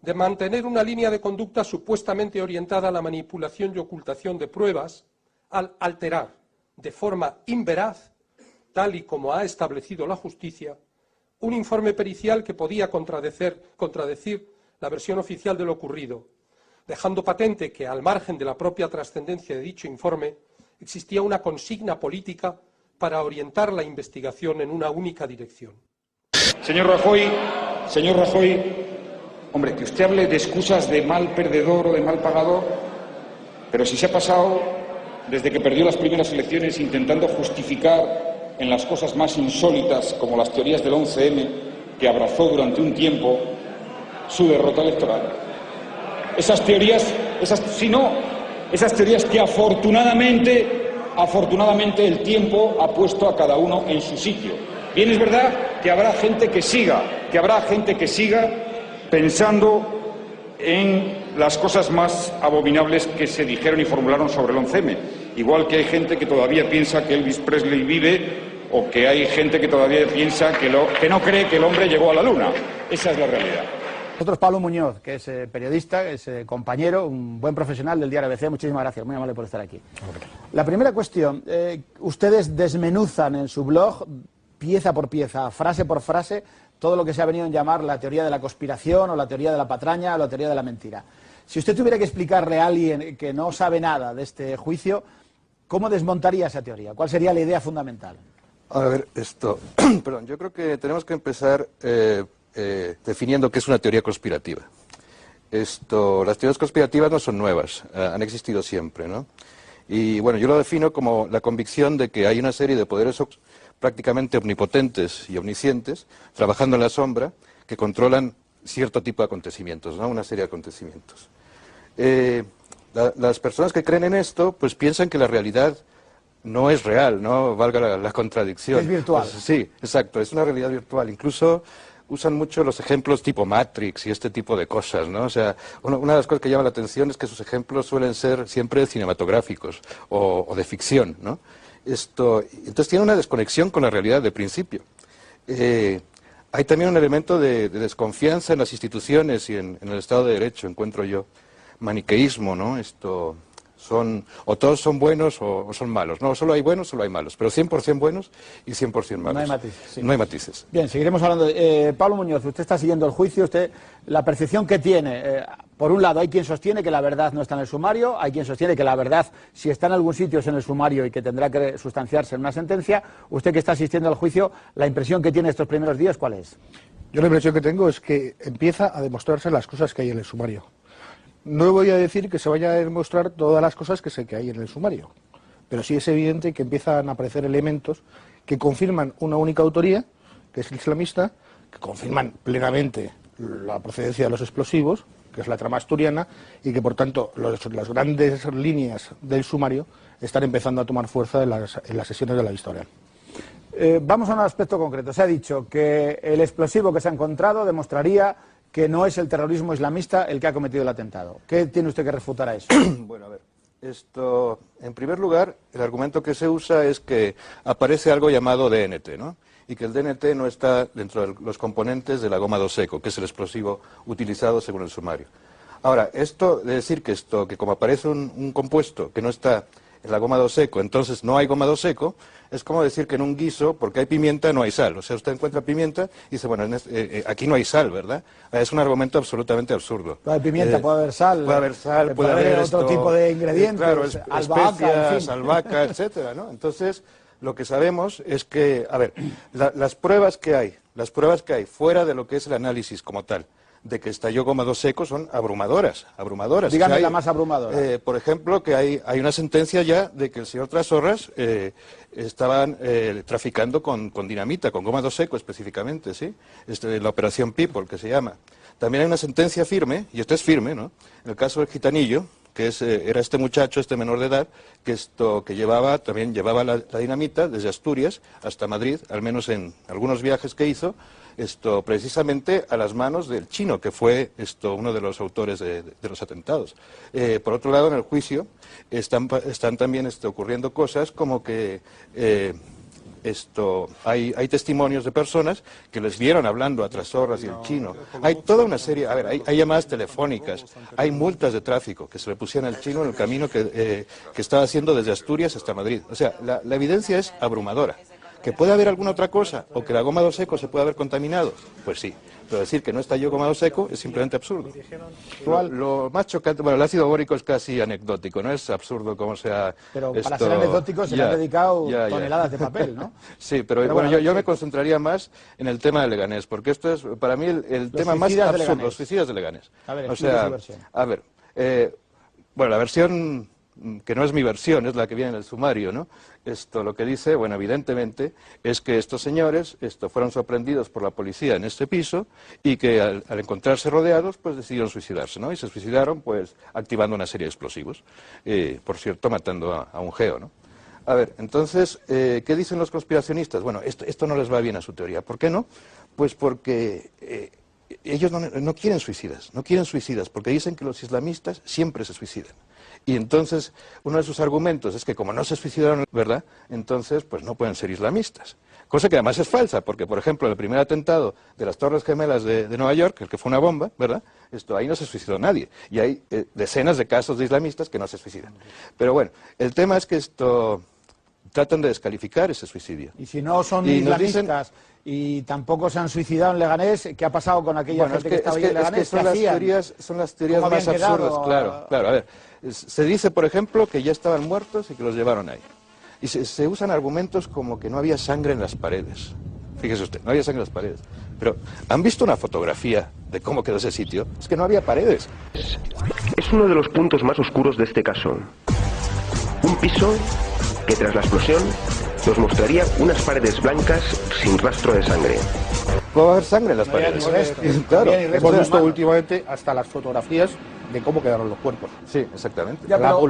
de mantener una línea de conducta supuestamente orientada a la manipulación y ocultación de pruebas, al alterar, de forma inveraz, tal y como ha establecido la justicia, un informe pericial que podía contradecir la versión oficial de lo ocurrido, dejando patente que, al margen de la propia trascendencia de dicho informe, existía una consigna política para orientar la investigación en una única dirección. Señor Rajoy, hombre, que usted hable de excusas de mal perdedor o de mal pagador, pero si se ha pasado desde que perdió las primeras elecciones intentando justificar en las cosas más insólitas, como las teorías del 11M, que abrazó durante un tiempo, su derrota electoral. Esas teorías que afortunadamente el tiempo ha puesto a cada uno en su sitio. Bien, es verdad que habrá gente que siga pensando en las cosas más abominables que se dijeron y formularon sobre el 11M. Igual que hay gente que todavía piensa que Elvis Presley vive, o que hay gente que todavía piensa que no cree que el hombre llegó a la luna. Esa es la realidad. Nosotros, Pablo Muñoz, que es periodista, es compañero, un buen profesional del diario ABC. Muchísimas gracias, muy amable por estar aquí. La primera cuestión, ustedes desmenuzan en su blog, pieza por pieza, frase por frase, todo lo que se ha venido a llamar la teoría de la conspiración, o la teoría de la patraña, o la teoría de la mentira. Si usted tuviera que explicarle a alguien que no sabe nada de este juicio, ¿cómo desmontaría esa teoría? ¿Cuál sería la idea fundamental? A ver, perdón, yo creo que tenemos que empezar definiendo qué es una teoría conspirativa. Las teorías conspirativas no son nuevas, han existido siempre, ¿no? Y bueno, yo lo defino como la convicción de que hay una serie de poderes prácticamente omnipotentes y omniscientes trabajando en la sombra que controlan cierto tipo de acontecimientos, ¿no? Una serie de acontecimientos. Las personas que creen en esto, pues piensan que la realidad no es real, ¿no? Valga la contradicción. Es virtual. Pues, sí, exacto, es una realidad virtual. Incluso usan mucho los ejemplos tipo Matrix y este tipo de cosas, ¿no? O sea, una de las cosas que llama la atención es que sus ejemplos suelen ser siempre cinematográficos o de ficción, ¿no? Entonces tiene una desconexión con la realidad de principio. Hay también un elemento de desconfianza en las instituciones y en el Estado de Derecho, encuentro yo. Maniqueísmo, ¿no? O todos son buenos o son malos. No, solo hay buenos, solo hay malos. Pero 100% buenos y 100% malos. No hay matices. Sí. No hay matices. Bien, seguiremos hablando. Pablo Muñoz, usted está siguiendo el juicio. La percepción que tiene, por un lado, hay quien sostiene que la verdad no está en el sumario, hay quien sostiene que la verdad, si está en algún sitio, es en el sumario y que tendrá que sustanciarse en una sentencia. Usted que está asistiendo al juicio, la impresión que tiene estos primeros días, ¿cuál es? Yo la impresión que tengo es que empieza a demostrarse las cosas que hay en el sumario. No voy a decir que se vaya a demostrar todas las cosas que hay en el sumario, pero sí es evidente que empiezan a aparecer elementos que confirman una única autoría, que es el islamista, que confirman plenamente la procedencia de los explosivos, que es la trama asturiana, y que por tanto las grandes líneas del sumario están empezando a tomar fuerza en las sesiones de la vista oral. Vamos a un aspecto concreto. Se ha dicho que el explosivo que se ha encontrado demostraría que no es el terrorismo islamista el que ha cometido el atentado. ¿Qué tiene usted que refutar a eso? Bueno, a ver, en primer lugar, el argumento que se usa es que aparece algo llamado DNT, ¿no? Y que el DNT no está dentro de los componentes de la goma 2 seco, que es el explosivo utilizado según el sumario. Ahora, esto de decir que como aparece un compuesto que no está en la goma 2 seco, entonces no hay goma 2 seco, es como decir que en un guiso, porque hay pimienta, no hay sal. O sea, usted encuentra pimienta y dice, bueno, aquí no hay sal, ¿verdad? Es un argumento absolutamente absurdo. Puede haber pimienta, puede haber sal. Puede haber sal, puede haber otro tipo de ingredientes, claro, albahaca, especias, albahaca, etcétera, ¿no? Entonces, lo que sabemos es que, a ver, las pruebas que hay fuera de lo que es el análisis como tal, de que estalló goma 2 seco son abrumadoras. Dígame la más abrumadora. Por ejemplo, que hay una sentencia ya de que el señor Trasorras estaban traficando con dinamita, con goma 2 seco específicamente, ¿sí? La operación People, que se llama. También hay una sentencia firme, y esto es firme, ¿no? En el caso del gitanillo, que era este muchacho, este menor de edad, que también llevaba la dinamita desde Asturias hasta Madrid, al menos en algunos viajes que hizo, precisamente a las manos del chino, que fue uno de los autores de los atentados. Por otro lado, en el juicio están también ocurriendo cosas como que hay testimonios de personas que les vieron hablando a Trasorras y el chino. Hay toda una serie, a ver, hay llamadas telefónicas, hay multas de tráfico que se le pusieron al chino en el camino que estaba haciendo desde Asturias hasta Madrid. O sea, la evidencia es abrumadora. ¿Que puede haber alguna otra cosa? ¿O que la goma 2 seco se puede haber contaminado? Pues sí. Pero decir que no estalló goma 2 seco es simplemente absurdo. Lo más chocante, bueno, el ácido bórico es casi anecdótico, no es absurdo como sea. Pero para ser anecdótico se le han dedicado toneladas de papel, ¿no? Sí, pero bueno, yo me concentraría más en el tema de Leganés, porque esto es para mí el tema más absurdo, los suicidas de Leganés. A ver, o sea, a ver, bueno, la versión que no es mi versión, es la que viene en el sumario, ¿no? Lo que dice, bueno, evidentemente, es que estos señores fueron sorprendidos por la policía en este piso y que al encontrarse rodeados, pues decidieron suicidarse, ¿no? Y se suicidaron, pues, activando una serie de explosivos. Por cierto, matando a un geo, ¿no? A ver, entonces, ¿qué dicen los conspiracionistas? Bueno, esto no les va bien a su teoría. ¿Por qué no? Pues porque ellos no quieren suicidas, porque dicen que los islamistas siempre se suicidan. Y entonces, uno de sus argumentos es que como no se suicidaron, ¿verdad?, entonces, pues no pueden ser islamistas. Cosa que además es falsa, porque, por ejemplo, el primer atentado de las Torres Gemelas de Nueva York, el que fue una bomba, ¿verdad?, ahí no se suicidó nadie. Y hay decenas de casos de islamistas que no se suicidan. Pero bueno, el tema es que tratan de descalificar ese suicidio. Y si no son islamistas y tampoco se han suicidado en Leganés, ¿qué ha pasado con aquella gente que estaba ahí en Leganés? Son las teorías más absurdas, claro. A ver, se dice, por ejemplo, que ya estaban muertos y que los llevaron ahí. Y se usan argumentos como que no había sangre en las paredes. Fíjese usted, no había sangre en las paredes. Pero, ¿han visto una fotografía de cómo quedó ese sitio? Es que no había paredes. Es uno de los puntos más oscuros de este caso. Un piso que tras la explosión nos mostraría unas paredes blancas sin rastro de sangre. ¿Cómo va a haber sangre en las paredes? Claro, hemos visto últimamente hasta las fotografías de cómo quedaron los cuerpos. Sí, exactamente. Ya, pero,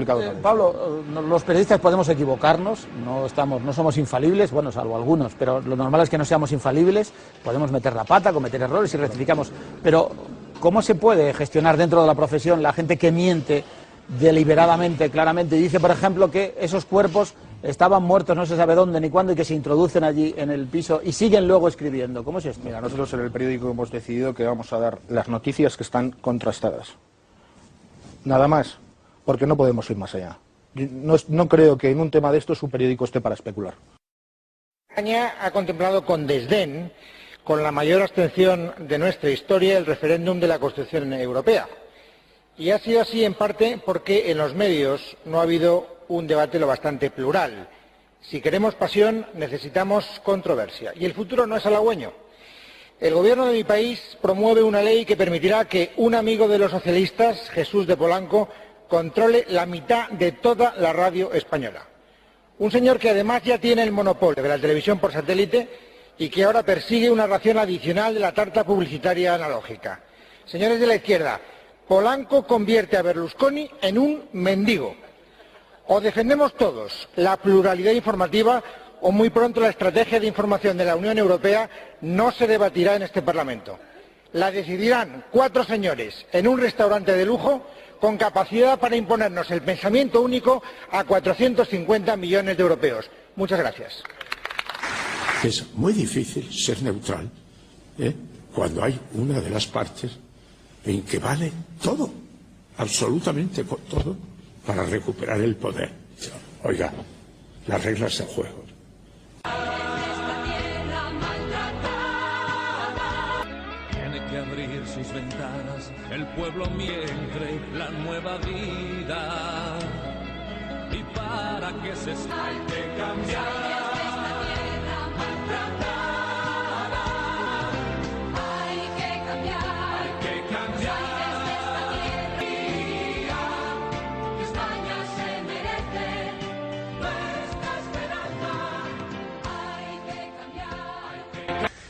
Pablo, los periodistas podemos equivocarnos, no somos infalibles, bueno, salvo algunos, pero lo normal es que no seamos infalibles, podemos meter la pata, cometer errores y rectificamos. Pero, ¿cómo se puede gestionar dentro de la profesión la gente que miente deliberadamente, claramente, y dice, por ejemplo, que esos cuerpos estaban muertos, no se sabe dónde ni cuándo, y que se introducen allí en el piso y siguen luego escribiendo? ¿Cómo es esto? Mira, nosotros en el periódico hemos decidido que vamos a dar las noticias que están contrastadas. Nada más, porque no podemos ir más allá. No creo que en un tema de estos un periódico esté para especular. España ha contemplado con desdén, con la mayor abstención de nuestra historia, el referéndum de la Constitución Europea. Y ha sido así en parte porque en los medios no ha habido un debate lo bastante plural. Si queremos pasión, necesitamos controversia. Y el futuro no es halagüeño. El gobierno de mi país promueve una ley que permitirá que un amigo de los socialistas, Jesús de Polanco, controle la mitad de toda la radio española. Un señor que además ya tiene el monopolio de la televisión por satélite y que ahora persigue una ración adicional de la tarta publicitaria analógica. Señores de la izquierda, Polanco convierte a Berlusconi en un mendigo. O defendemos todos la pluralidad informativa o muy pronto la estrategia de información de la Unión Europea no se debatirá en este Parlamento. La decidirán 4 señores en un restaurante de lujo con capacidad para imponernos el pensamiento único a 450 millones de europeos. Muchas gracias. Es muy difícil ser neutral cuando hay una de las partes en que vale todo, absolutamente todo, para recuperar el poder. Oiga, las reglas del juego. Tiene que abrir sus ventanas, el pueblo miente la nueva vida. Y para que se hay que cambiar.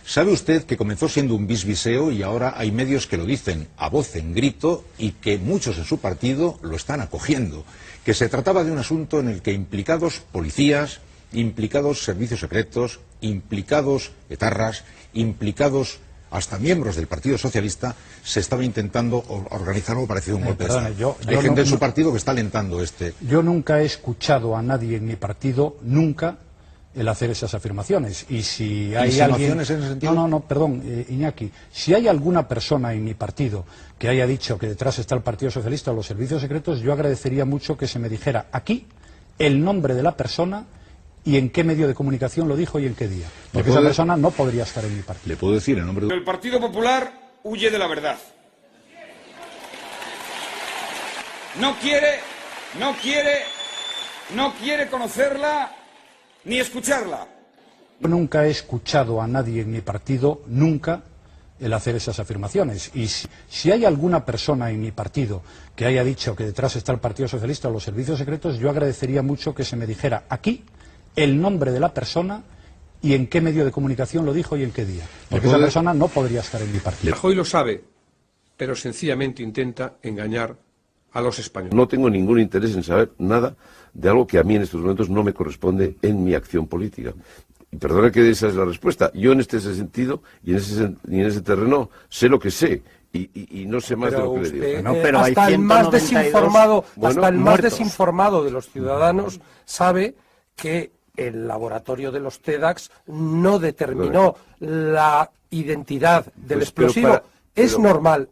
¿Sabe usted que comenzó siendo un bisbiseo y ahora hay medios que lo dicen a voz en grito y que muchos en su partido lo están acogiendo? Que se trataba de un asunto en el que implicados policías, implicados servicios secretos, implicados etarras, implicados hasta miembros del Partido Socialista, se estaba intentando organizar algo parecido a un golpe de Estado. Hay gente en su partido que está alentando este... Yo nunca he escuchado a nadie en mi partido, nunca, el hacer esas afirmaciones. Y si hay ¿Insinuaciones en ese sentido? No, perdón, Iñaki. Si hay alguna persona en mi partido que haya dicho que detrás está el Partido Socialista o los servicios secretos, yo agradecería mucho que se me dijera aquí el nombre de la persona y en qué medio de comunicación lo dijo y en qué día. Porque esa persona no podría estar en mi partido. ¿Le puedo decir el nombre de... El Partido Popular huye de la verdad. No quiere conocerla ni escucharla. Nunca he escuchado a nadie en mi partido, nunca, el hacer esas afirmaciones. Y si hay alguna persona en mi partido que haya dicho que detrás está el Partido Socialista o los servicios secretos, yo agradecería mucho que se me dijera aquí el nombre de la persona y en qué medio de comunicación lo dijo y en qué día. Porque esa persona no podría estar en mi partido. Rajoy lo sabe, pero sencillamente intenta engañar a los españoles. No tengo ningún interés en saber nada de algo que a mí en estos momentos no me corresponde en mi acción política. Y perdona que esa es la respuesta. Yo en este sentido y en ese terreno sé lo que sé y no sé más de lo que le digo. No, pero hasta el más desinformado, más desinformado de los ciudadanos sabe que el laboratorio de los TEDx no determinó la identidad del explosivo. Es normal.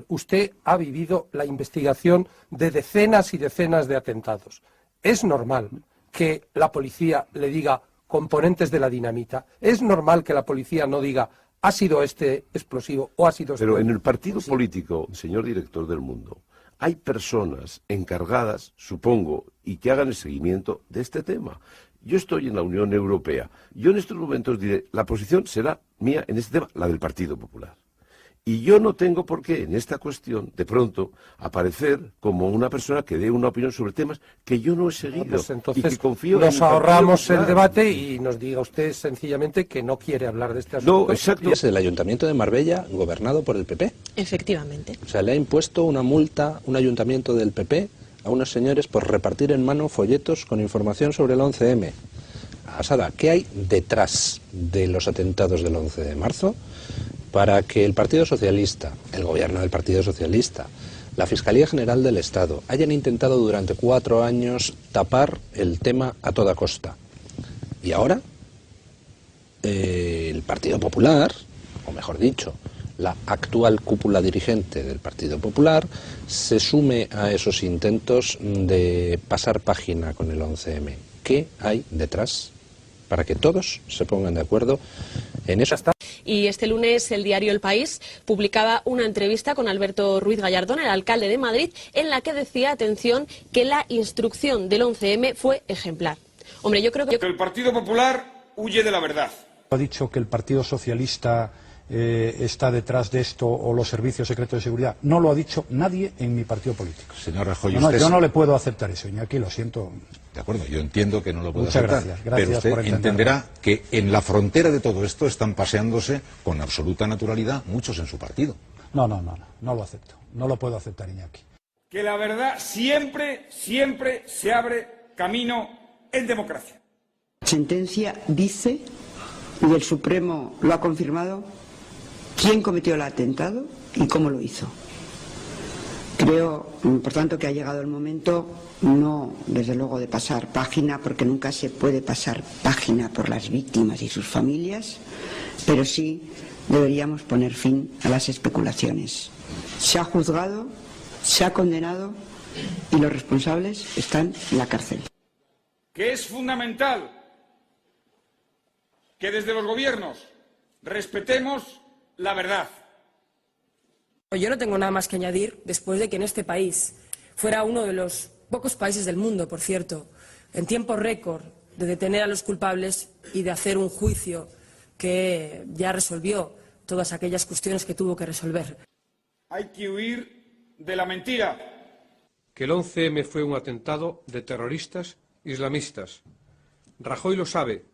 Usted ha vivido la investigación de decenas y decenas de atentados. Es normal que la policía le diga componentes de la dinamita. Es normal que la policía no diga ha sido este explosivo o ha sido este. Pero en el partido político, señor director del Mundo, hay personas encargadas, supongo, y que hagan el seguimiento de este tema. Yo estoy en la Unión Europea. Yo en estos momentos diré, la posición será mía en este tema, la del Partido Popular. Y yo no tengo por qué, en esta cuestión, de pronto, aparecer como una persona que dé una opinión sobre temas que yo no he seguido. Pues entonces y que confío nos en ahorramos el debate y nos diga usted sencillamente que no quiere hablar de este asunto. No, exacto. Es el Ayuntamiento de Marbella gobernado por el PP. Efectivamente. O sea, le ha impuesto una multa un ayuntamiento del PP a unos señores por repartir en mano folletos con información sobre el 11M. Asada, ¿qué hay detrás de los atentados del 11 de marzo? Para que el Partido Socialista, el gobierno del Partido Socialista, la Fiscalía General del Estado hayan intentado durante 4 años tapar el tema a toda costa. Y ahora, el Partido Popular, o mejor dicho, la actual cúpula dirigente del Partido Popular, se sume a esos intentos de pasar página con el 11M. ¿Qué hay detrás? Para que todos se pongan de acuerdo en eso. Y este lunes el diario El País publicaba una entrevista con Alberto Ruiz Gallardón, el alcalde de Madrid, en la que decía, atención, que la instrucción del 11M fue ejemplar. Hombre, yo creo que... El Partido Popular huye de la verdad. Ha dicho que el Partido Socialista está detrás de esto o los servicios secretos de seguridad. No lo ha dicho nadie en mi partido político. Señor Rajoy, yo no le puedo aceptar eso, Iñaki, lo siento. De acuerdo, yo entiendo que no lo puedo Muchas aceptar, gracias pero usted por entenderá que en la frontera de todo esto están paseándose con absoluta naturalidad muchos en su partido. No lo acepto, no lo puedo aceptar, Iñaki. Que la verdad siempre se abre camino en democracia. La sentencia dice, y el Supremo lo ha confirmado, quién cometió el atentado y cómo lo hizo. Creo, por tanto, que ha llegado el momento, no desde luego de pasar página, porque nunca se puede pasar página por las víctimas y sus familias, pero sí deberíamos poner fin a las especulaciones. Se ha juzgado, se ha condenado y los responsables están en la cárcel. Que es fundamental que desde los gobiernos respetemos la verdad. Yo no tengo nada más que añadir después de que en este país fuera uno de los pocos países del mundo, por cierto, en tiempo récord, de detener a los culpables y de hacer un juicio que ya resolvió todas aquellas cuestiones que tuvo que resolver. Hay que huir de la mentira. Que el 11M fue un atentado de terroristas islamistas. Rajoy lo sabe,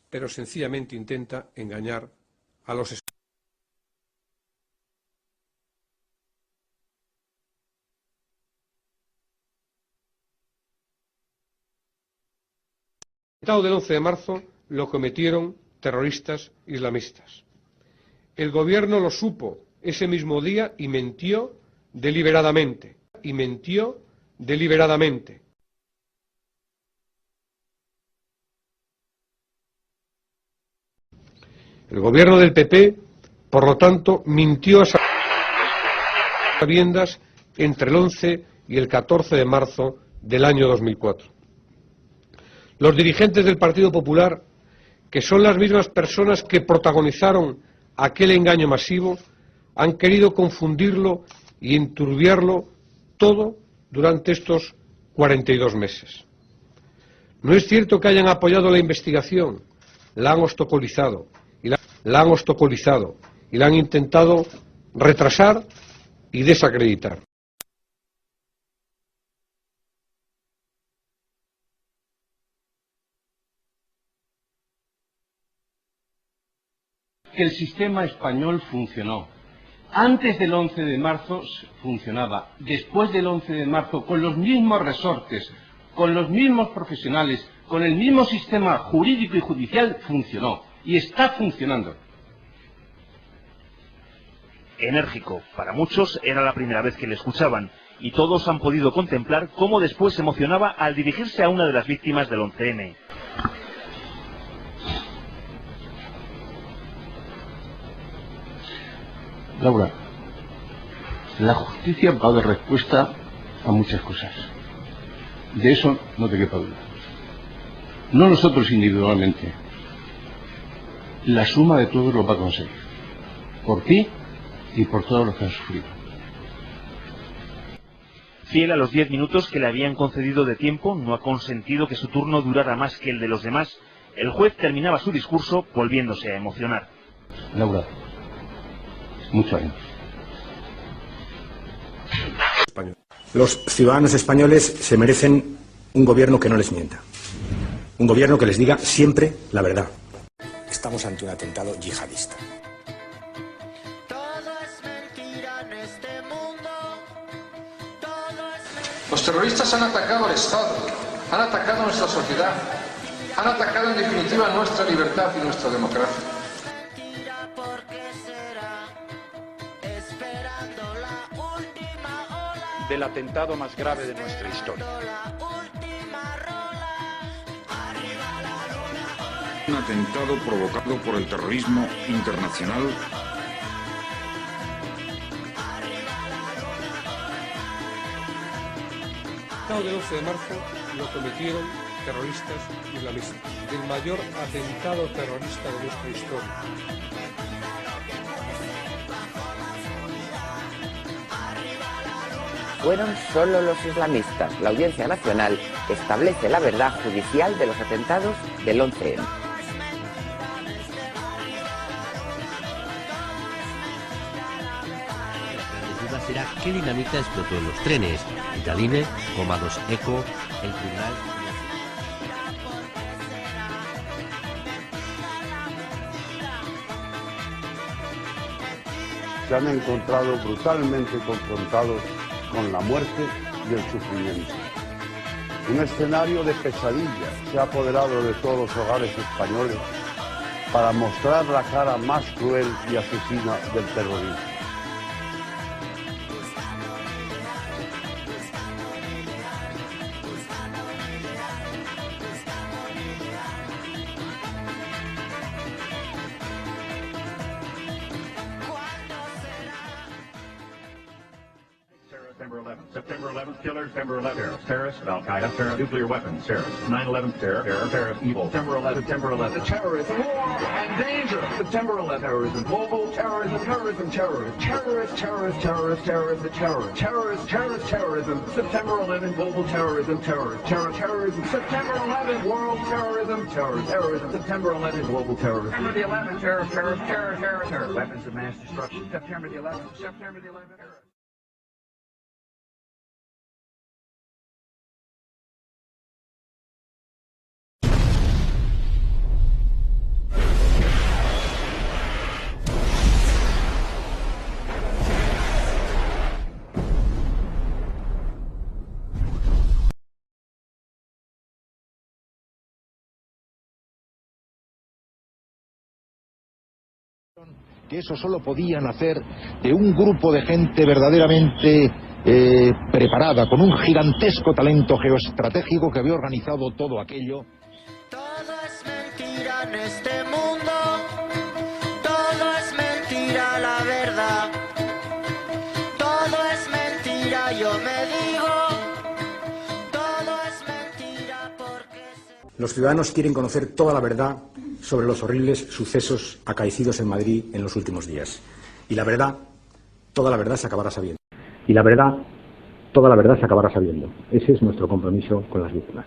pero sencillamente intenta engañar a los españoles. El atentado del 11 de marzo lo cometieron terroristas islamistas. El gobierno lo supo ese mismo día y mintió deliberadamente. El gobierno del PP, por lo tanto, mintió a sabiendas entre el 11 y el 14 de marzo del año 2004. Los dirigentes del Partido Popular, que son las mismas personas que protagonizaron aquel engaño masivo, han querido confundirlo y enturbiarlo todo durante estos 42 meses. No es cierto que hayan apoyado la investigación, la han obstaculizado y la han intentado retrasar y desacreditar. Que el sistema español funcionó. Antes del 11 de marzo funcionaba. Después del 11 de marzo, con los mismos resortes, con los mismos profesionales, con el mismo sistema jurídico y judicial, funcionó. Y está funcionando. Enérgico. Para muchos era la primera vez que le escuchaban. Y todos han podido contemplar cómo después se emocionaba al dirigirse a una de las víctimas del 11M. Laura, la justicia va a dar respuesta a muchas cosas. De eso no te quepa duda. No nosotros individualmente. La suma de todos lo va a conseguir. Por ti y por todos los que han sufrido. Fiel a los 10 minutos que le habían concedido de tiempo, no ha consentido que su turno durara más que el de los demás. El juez terminaba su discurso volviéndose a emocionar. Laura, mucho ánimo. Los ciudadanos españoles se merecen un gobierno que no les mienta. Un gobierno que les diga siempre la verdad. Estamos ante un atentado yihadista. Los terroristas han atacado al Estado, han atacado a nuestra sociedad, han atacado en definitiva nuestra libertad y nuestra democracia. Del atentado más grave de nuestra historia. Un atentado provocado por el terrorismo internacional. El atentado del 11 de marzo lo cometieron terroristas islamistas, el mayor atentado terrorista de nuestra historia. Fueron solo los islamistas. La Audiencia Nacional establece la verdad judicial de los atentados del 11M. La duda será qué dinamita explotó en los trenes. Italine, Coma 2 Eco, el tribunal... Se han encontrado brutalmente confrontados con la muerte y el sufrimiento. Un escenario de pesadilla se ha apoderado de todos los hogares españoles para mostrar la cara más cruel y asesina del terrorismo. September 11th, killers, September 11th, terrorists, Al-Qaeda, terrorists, nuclear weapons, terrorists, 9/11, terrorist, evil, September 11th, the terrorists, war and danger, September 11th, terrorism, global terrorism, terrorism, terrorism, September 11th, global terrorism, terrorism, September 11th, world terrorism, terrorism, September 11th, global terrorism, September the 11th, terror, weapons of mass destruction, September the 11th, terror. Que eso solo podían hacer de un grupo de gente verdaderamente preparada, con un gigantesco talento geoestratégico que había organizado todo aquello. Todo es mentira en este mundo, yo me digo, todo es mentira porque... Los ciudadanos quieren conocer toda la verdad sobre los horribles sucesos acaecidos en Madrid en los últimos días. Y la verdad, toda la verdad se acabará sabiendo. Y la verdad, toda la verdad se acabará sabiendo. Ese es nuestro compromiso con las víctimas.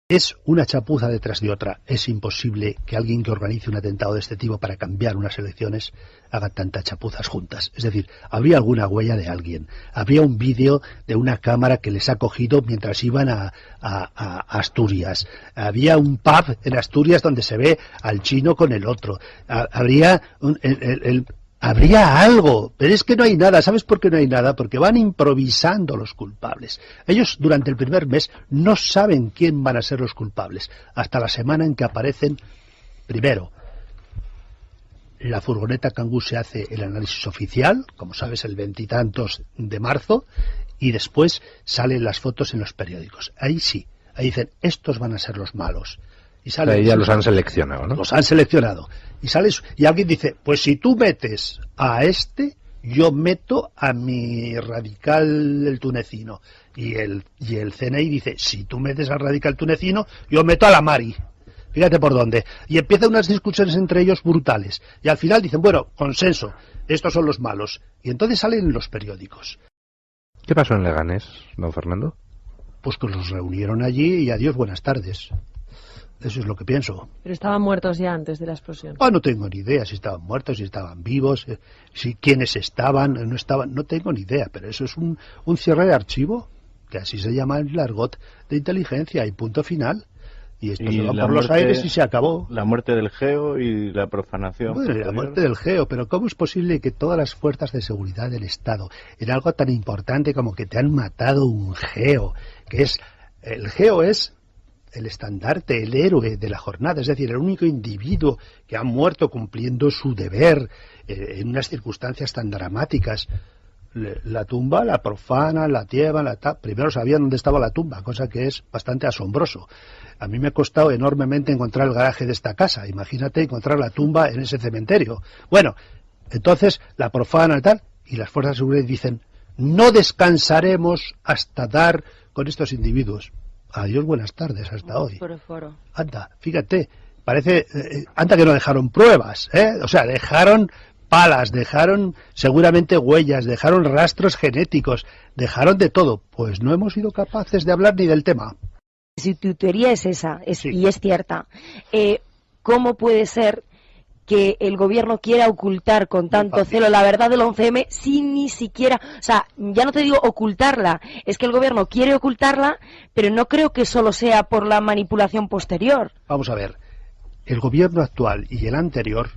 Es una chapuza detrás de otra. Es imposible que alguien que organice un atentado de este tipo para cambiar unas elecciones haga tantas chapuzas juntas. Es decir, habría alguna huella de alguien. Habría un vídeo de una cámara que les ha cogido mientras iban a Asturias. Había un pub en Asturias donde se ve al chino con el otro. Habría habría algo, pero es que no hay nada. ¿Sabes por qué no hay nada? Porque van improvisando los culpables. Ellos durante el primer mes no saben quién van a ser los culpables, hasta la semana en que aparecen. Primero, la furgoneta Kangoo se hace el análisis oficial, como sabes, el 20 y tantos de marzo, y después salen las fotos en los periódicos. Ahí sí, ahí dicen, estos van a ser los malos. Y sale, ahí ya los han seleccionado, ¿no? Los han seleccionado. Y alguien dice, pues si tú metes a este, yo meto a mi radical el tunecino. Y el CNI dice, si tú metes al radical tunecino, yo meto a la Mari. Fíjate por dónde. Y empiezan unas discusiones entre ellos brutales. Y al final dicen, bueno, consenso, estos son los malos. Y entonces salen en los periódicos. ¿Qué pasó en Leganés, don Fernando? Pues que los reunieron allí y adiós, buenas tardes. Eso es lo que pienso. Pero estaban muertos ya antes de la explosión. No tengo ni idea si estaban muertos, si estaban vivos, si quiénes estaban, no estaban, no tengo ni idea. Pero eso es un cierre de archivo, que así se llama el argot de inteligencia, y punto final. Y esto se va por los aires y se acabó. La muerte del GEO y la profanación. Bueno, la muerte del GEO, pero ¿cómo es posible que todas las fuerzas de seguridad del Estado, en algo tan importante como que te han matado un GEO, que es, el GEO es el estandarte, el héroe de la jornada, es decir, el único individuo que ha muerto cumpliendo su deber en unas circunstancias tan dramáticas? La tumba, la profana, la llevan, primero sabían dónde estaba la tumba, cosa que es bastante asombroso. A mí me ha costado enormemente encontrar el garaje de esta casa. Imagínate encontrar la tumba en ese cementerio. Bueno, entonces la profana y tal, y las fuerzas de seguridad dicen, no descansaremos hasta dar con estos individuos. Adiós, buenas tardes, hasta hoy. Anda, fíjate, parece, anda que no dejaron pruebas, o sea, dejaron palas, dejaron seguramente huellas, dejaron rastros genéticos, dejaron de todo. Pues no hemos sido capaces de hablar ni del tema. Si tu teoría es esa, sí, y es cierta, ¿cómo puede ser que el gobierno quiera ocultar con tanto celo la verdad del 11M sin ni siquiera, o sea, ya no te digo ocultarla, es que el gobierno quiere ocultarla, pero no creo que solo sea por la manipulación posterior? Vamos a ver, el gobierno actual y el anterior,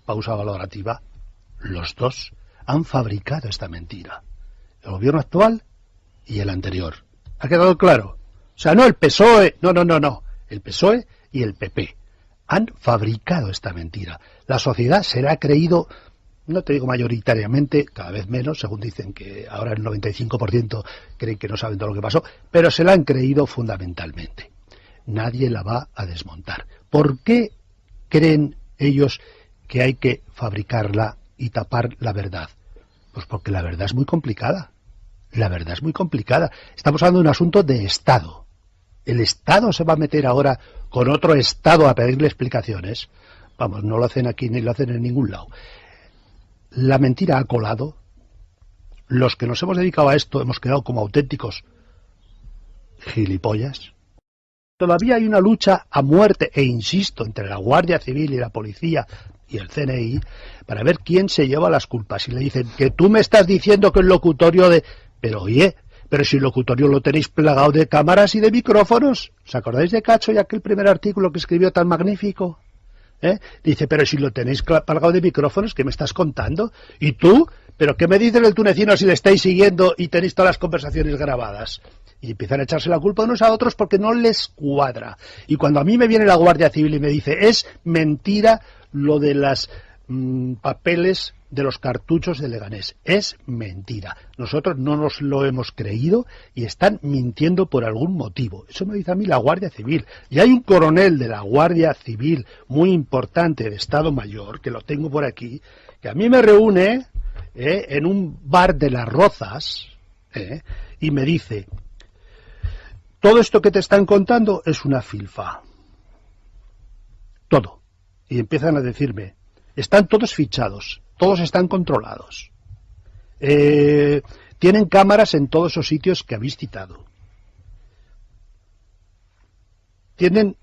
pausa valorativa, los dos han fabricado esta mentira. El gobierno actual y el anterior. ¿Ha quedado claro? O sea, no el PSOE, no, el PSOE y el PP. Han fabricado esta mentira. La sociedad se la ha creído, no te digo mayoritariamente, cada vez menos, según dicen que ahora el 95% creen que no saben todo lo que pasó, pero se la han creído fundamentalmente. Nadie la va a desmontar. ¿Por qué creen ellos que hay que fabricarla y tapar la verdad? Pues porque la verdad es muy complicada. La verdad es muy complicada. Estamos hablando de un asunto de Estado. ¿El Estado se va a meter ahora con otro Estado a pedirle explicaciones? Vamos, no lo hacen aquí ni lo hacen en ningún lado. La mentira ha colado. Los que nos hemos dedicado a esto hemos quedado como auténticos gilipollas. Todavía hay una lucha a muerte, e insisto, entre la Guardia Civil y la Policía y el CNI, para ver quién se lleva las culpas. Y le dicen, que tú me estás diciendo que el locutorio de... Pero oye, pero si el locutorio lo tenéis plagado de cámaras y de micrófonos. ¿Os acordáis de Cacho y aquel primer artículo que escribió tan magnífico? Dice, pero si lo tenéis plagado de micrófonos, ¿qué me estás contando? ¿Y tú? ¿Pero qué me dices del tunecino si le estáis siguiendo y tenéis todas las conversaciones grabadas? Y empiezan a echarse la culpa unos a otros porque no les cuadra. Y cuando a mí me viene la Guardia Civil y me dice, es mentira lo de las papeles de los cartuchos de Leganés. Es mentira. Nosotros no nos lo hemos creído y están mintiendo por algún motivo. Eso me dice a mí la Guardia Civil. Y hay un coronel de la Guardia Civil muy importante de Estado Mayor, que lo tengo por aquí, que a mí me reúne en un bar de Las Rozas, y me dice: todo esto que te están contando es una filfa. Todo. Y empiezan a decirme: están todos fichados, todos están controlados. Tienen cámaras en todos esos sitios que habéis citado. Tienen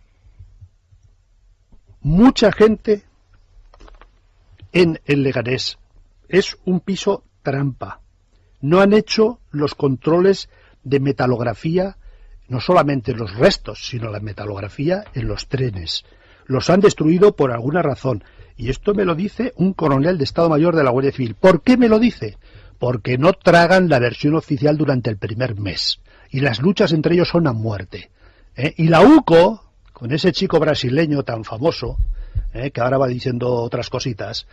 mucha gente en el Leganés. Es un piso trampa. No han hecho los controles de metalografía, no solamente los restos, sino la metalografía en los trenes. Los han destruido por alguna razón. Y esto me lo dice un coronel de Estado Mayor de la Guardia Civil. ¿Por qué me lo dice? Porque no tragan la versión oficial durante el primer mes. Y las luchas entre ellos son a muerte. Y la UCO, con ese chico brasileño tan famoso, que ahora va diciendo otras cositas,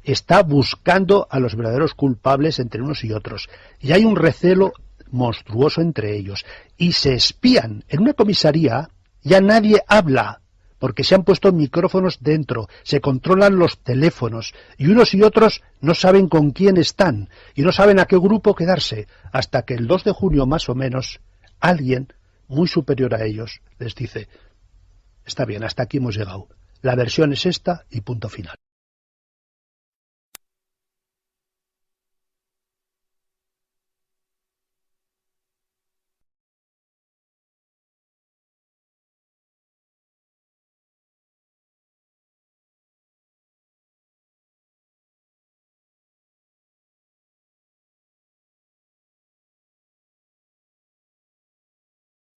está buscando a los verdaderos culpables entre unos y otros. Y hay un recelo monstruoso entre ellos. Y se espían. En una comisaría ya nadie habla, porque se han puesto micrófonos dentro, se controlan los teléfonos, y unos y otros no saben con quién están, y no saben a qué grupo quedarse, hasta que el 2 de junio más o menos, alguien muy superior a ellos les dice: está bien, hasta aquí hemos llegado, la versión es esta y punto final.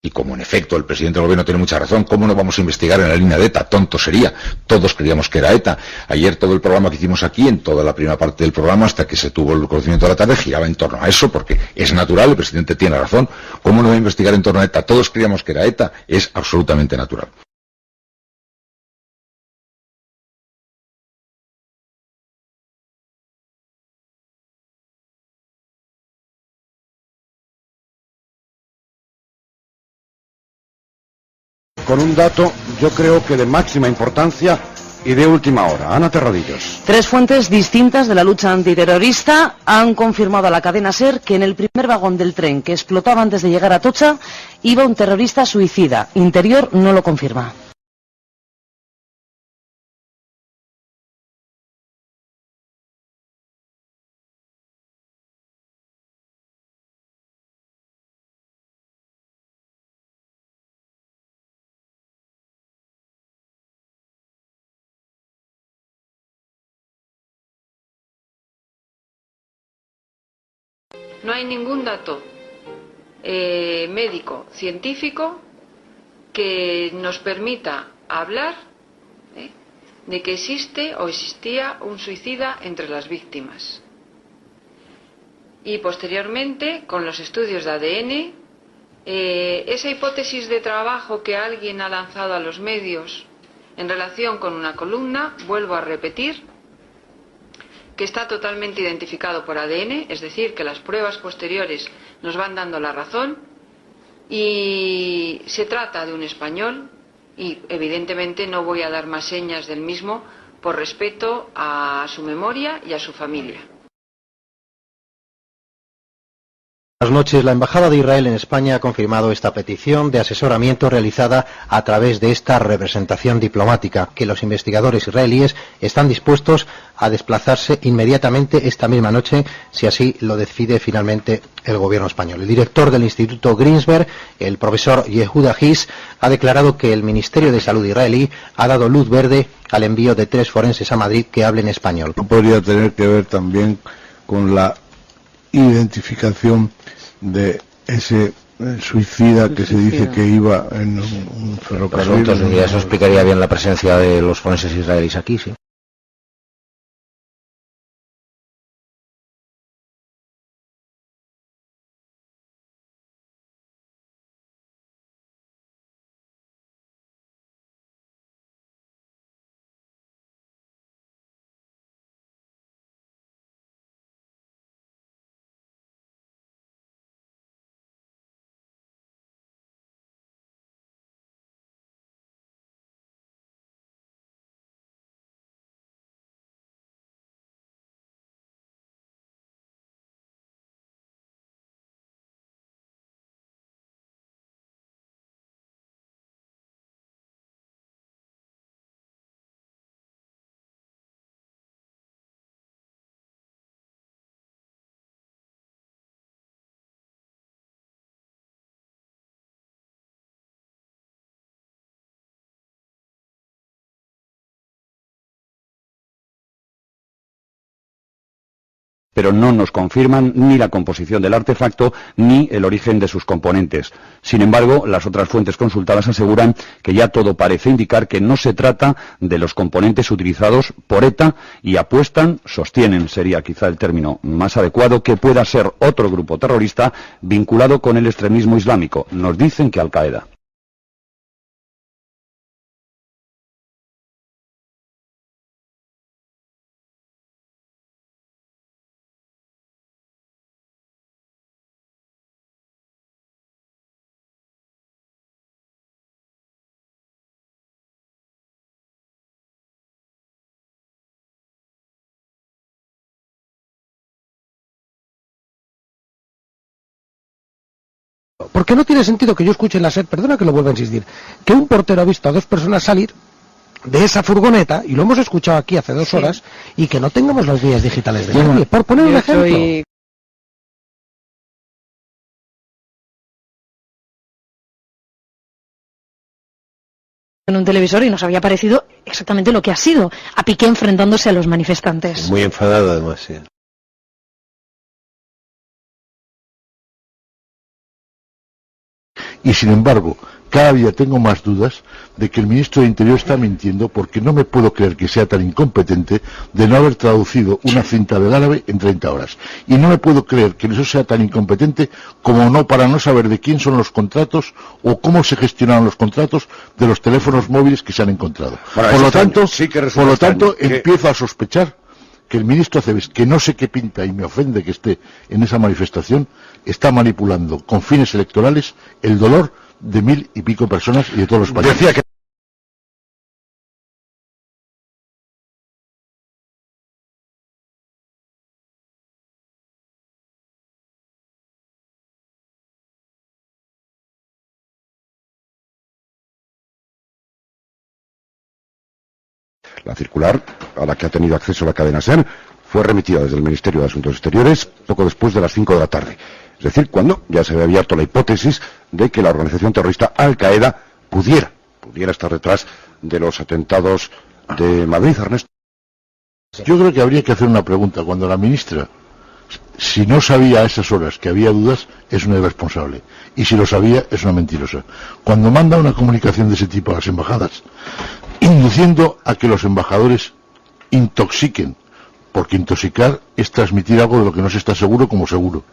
Y como en efecto el presidente del gobierno tiene mucha razón, ¿cómo no vamos a investigar en la línea de ETA? Tonto sería. Todos creíamos que era ETA. Ayer todo el programa que hicimos aquí, en toda la primera parte del programa, hasta que se tuvo el conocimiento de la tarde, giraba en torno a eso, porque es natural, el presidente tiene razón. ¿Cómo no va a investigar en torno a ETA? Todos creíamos que era ETA. Es absolutamente natural. Con un dato, yo creo que de máxima importancia y de última hora. Ana Terradillos. 3 fuentes distintas de la lucha antiterrorista han confirmado a la cadena SER que en el primer vagón del tren que explotaba antes de llegar a Atocha iba un terrorista suicida. Interior no lo confirma. No hay ningún dato médico, científico, que nos permita hablar de que existe o existía un suicida entre las víctimas. Y posteriormente, con los estudios de ADN, esa hipótesis de trabajo que alguien ha lanzado a los medios en relación con una columna, vuelvo a repetir, que está totalmente identificado por ADN, es decir, que las pruebas posteriores nos van dando la razón, y se trata de un español, y evidentemente no voy a dar más señas del mismo por respeto a su memoria y a su familia. Buenas noches. La Embajada de Israel en España ha confirmado esta petición de asesoramiento realizada a través de esta representación diplomática, que los investigadores israelíes están dispuestos a desplazarse inmediatamente esta misma noche, si así lo decide finalmente el gobierno español. El director del Instituto Greensberg, el profesor Yehuda Hiss, ha declarado que el Ministerio de Salud israelí ha dado luz verde al envío de 3 forenses a Madrid que hablen español. Podría tener que ver también con la identificación de ese suicida que se dice que iba en un ferrocarril. Eso explicaría bien la presencia de los forenses israelíes aquí, sí. pero no nos confirman ni la composición del artefacto ni el origen de sus componentes. Sin embargo, las otras fuentes consultadas aseguran que ya todo parece indicar que no se trata de los componentes utilizados por ETA y apuestan, sostienen, sería quizá el término más adecuado, que pueda ser otro grupo terrorista vinculado con el extremismo islámico. Nos dicen que Al-Qaeda. Porque no tiene sentido que yo escuche en la SER, perdona que lo vuelva a insistir, que un portero ha visto a 2 personas salir de esa furgoneta, y lo hemos escuchado aquí hace 2 horas, y que no tengamos las vías digitales de nadie, por poner un ejemplo. En un televisor y nos había parecido exactamente lo que ha sido, a Piqué enfrentándose a los manifestantes. Muy enfadado además, sí. Y sin embargo, cada día tengo más dudas de que el ministro de Interior está mintiendo, porque no me puedo creer que sea tan incompetente de no haber traducido una cinta del árabe en 30 horas. Y no me puedo creer que eso sea tan incompetente como no para no saber de quién son los contratos o cómo se gestionaron los contratos de los teléfonos móviles que se han encontrado. Bueno, por lo tanto, empiezo a sospechar que el ministro Acebes, que no sé qué pinta y me ofende que esté en esa manifestación, está manipulando con fines electorales el dolor de 1000 y pico personas y de todos los españoles. Decía que La circular, a la que ha tenido acceso la cadena SER, fue remitida desde el Ministerio de Asuntos Exteriores poco después de las 5 de la tarde. Es decir, cuando ya se había abierto la hipótesis de que la organización terrorista Al-Qaeda pudiera estar detrás de los atentados de Madrid, Ernesto. Yo creo que habría que hacer una pregunta. Cuando la ministra, si no sabía a esas horas que había dudas, es una irresponsable. Y si lo sabía, es una mentirosa. Cuando manda una comunicación de ese tipo a las embajadas, induciendo a que los embajadores intoxiquen, porque intoxicar es transmitir algo de lo que no se está seguro como seguro.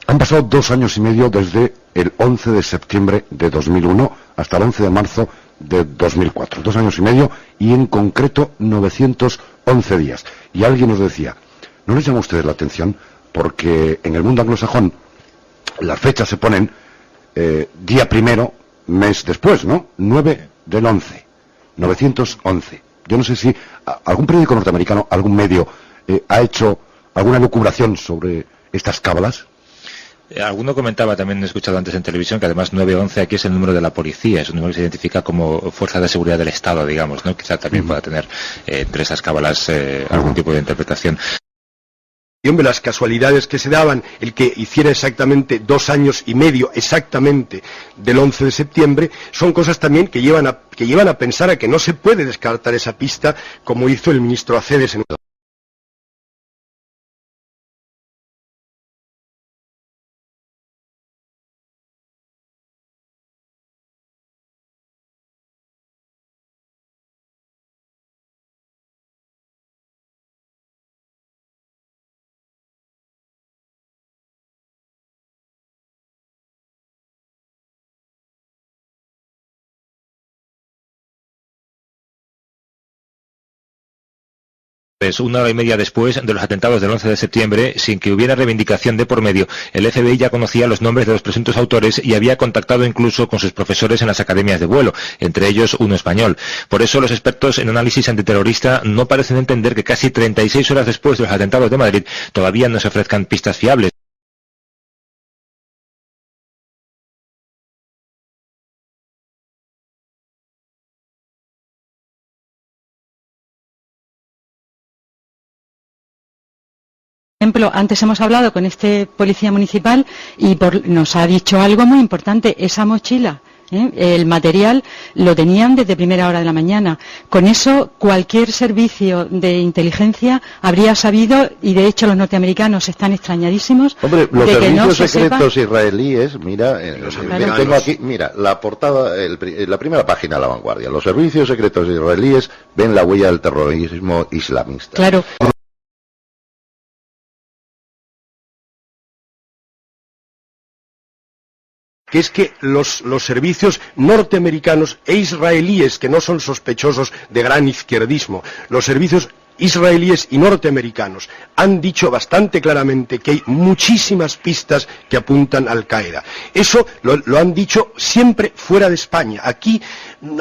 Han pasado 2 años y medio desde el 11 de septiembre de 2001 hasta el 11 de marzo de 2004. 2 años y medio y en concreto 911 días. Y alguien nos decía, ¿no les llama a ustedes la atención? Porque en el mundo anglosajón las fechas se ponen día primero, mes después, ¿no? 9 del 11. 911. Yo no sé si algún periódico norteamericano, algún medio, ha hecho alguna elucubración sobre estas cábalas. Alguno comentaba, también he escuchado antes en televisión, que además 911 aquí es el número de la policía, es un número que se identifica como fuerza de seguridad del Estado, digamos, ¿no? Quizá también pueda tener entre esas cábalas algún tipo de interpretación. De las casualidades que se daban, el que hiciera exactamente 2 años y medio exactamente del 11 de septiembre, son cosas también que llevan a pensar a que no se puede descartar esa pista, como hizo el ministro Acebes en Una hora y media después de los atentados del 11 de septiembre, sin que hubiera reivindicación de por medio, el FBI ya conocía los nombres de los presuntos autores y había contactado incluso con sus profesores en las academias de vuelo, entre ellos uno español. Por eso los expertos en análisis antiterrorista no parecen entender que casi 36 horas después de los atentados de Madrid todavía no se ofrezcan pistas fiables. ejemplo, antes hemos hablado con este policía municipal y nos ha dicho algo muy importante, esa mochila, el material lo tenían desde primera hora de la mañana. Con eso cualquier servicio de inteligencia habría sabido, y de hecho los norteamericanos están extrañadísimos. Hombre, los de que servicios no se secretos sepa... israelíes, mira, tengo aquí, mira, la portada, la primera página de La Vanguardia. Los servicios secretos israelíes ven la huella del terrorismo islamista. Claro. Que es que los servicios norteamericanos e israelíes, que no son sospechosos de gran izquierdismo, los servicios israelíes y norteamericanos han dicho bastante claramente que hay muchísimas pistas que apuntan a Al-Qaeda. Eso lo han dicho siempre fuera de España. Aquí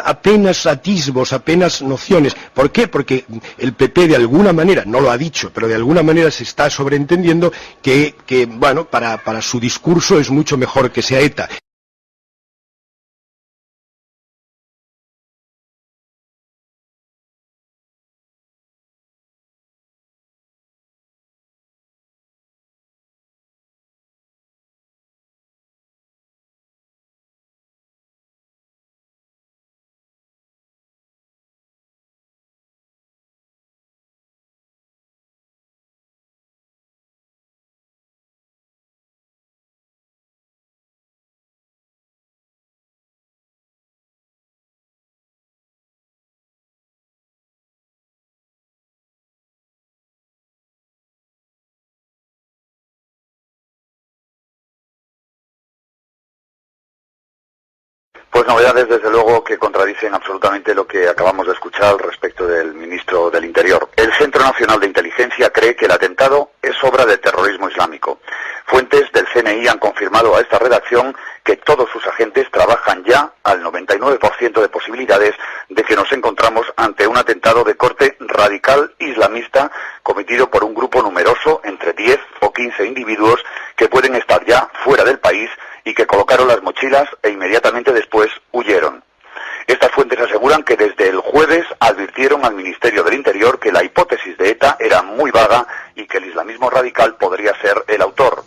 apenas atisbos, apenas nociones. ¿Por qué? Porque el PP de alguna manera, no lo ha dicho, pero de alguna manera se está sobreentendiendo que bueno, para su discurso es mucho mejor que sea ETA. Pues novedades, desde luego, que contradicen absolutamente lo que acabamos de escuchar respecto del ministro del Interior. El Centro Nacional de Inteligencia cree que el atentado es obra del terrorismo islámico. Fuentes del CNI han confirmado a esta redacción que todos sus agentes trabajan ya al 99% de posibilidades de que nos encontramos ante un atentado de corte radical islamista cometido por un grupo numeroso, entre 10 o 15 individuos, que pueden estar ya fuera del país y que colocaron las mochilas e inmediatamente después huyeron. Estas fuentes aseguran que desde el jueves advirtieron al Ministerio del Interior que la hipótesis de ETA era muy vaga y que el islamismo radical podría ser el autor.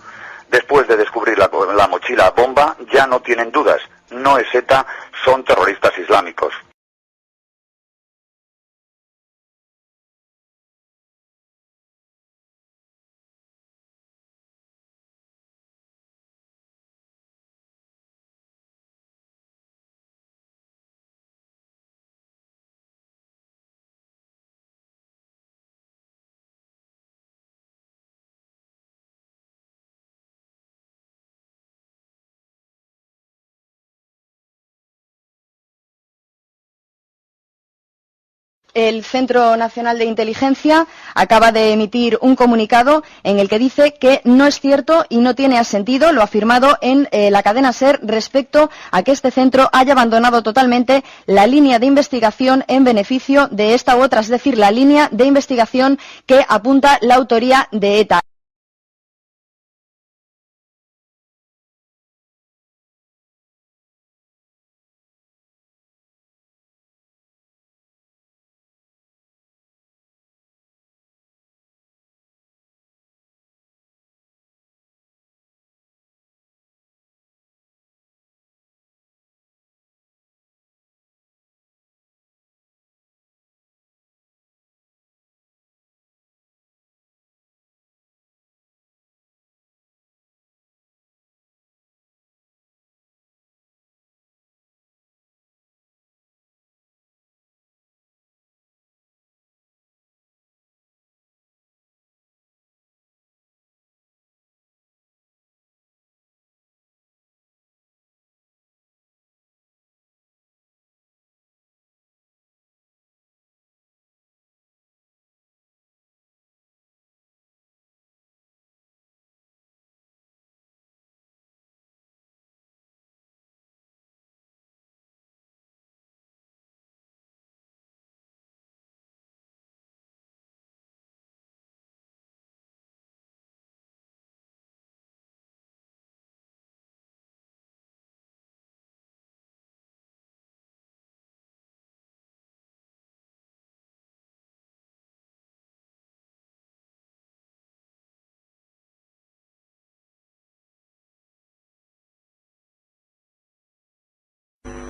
Después de descubrir la mochila bomba, ya no tienen dudas. No es ETA, son terroristas islámicos. El Centro Nacional de Inteligencia acaba de emitir un comunicado en el que dice que no es cierto y no tiene sentido lo afirmado en la cadena SER respecto a que este centro haya abandonado totalmente la línea de investigación en beneficio de esta u otra, es decir, la línea de investigación que apunta la autoría de ETA.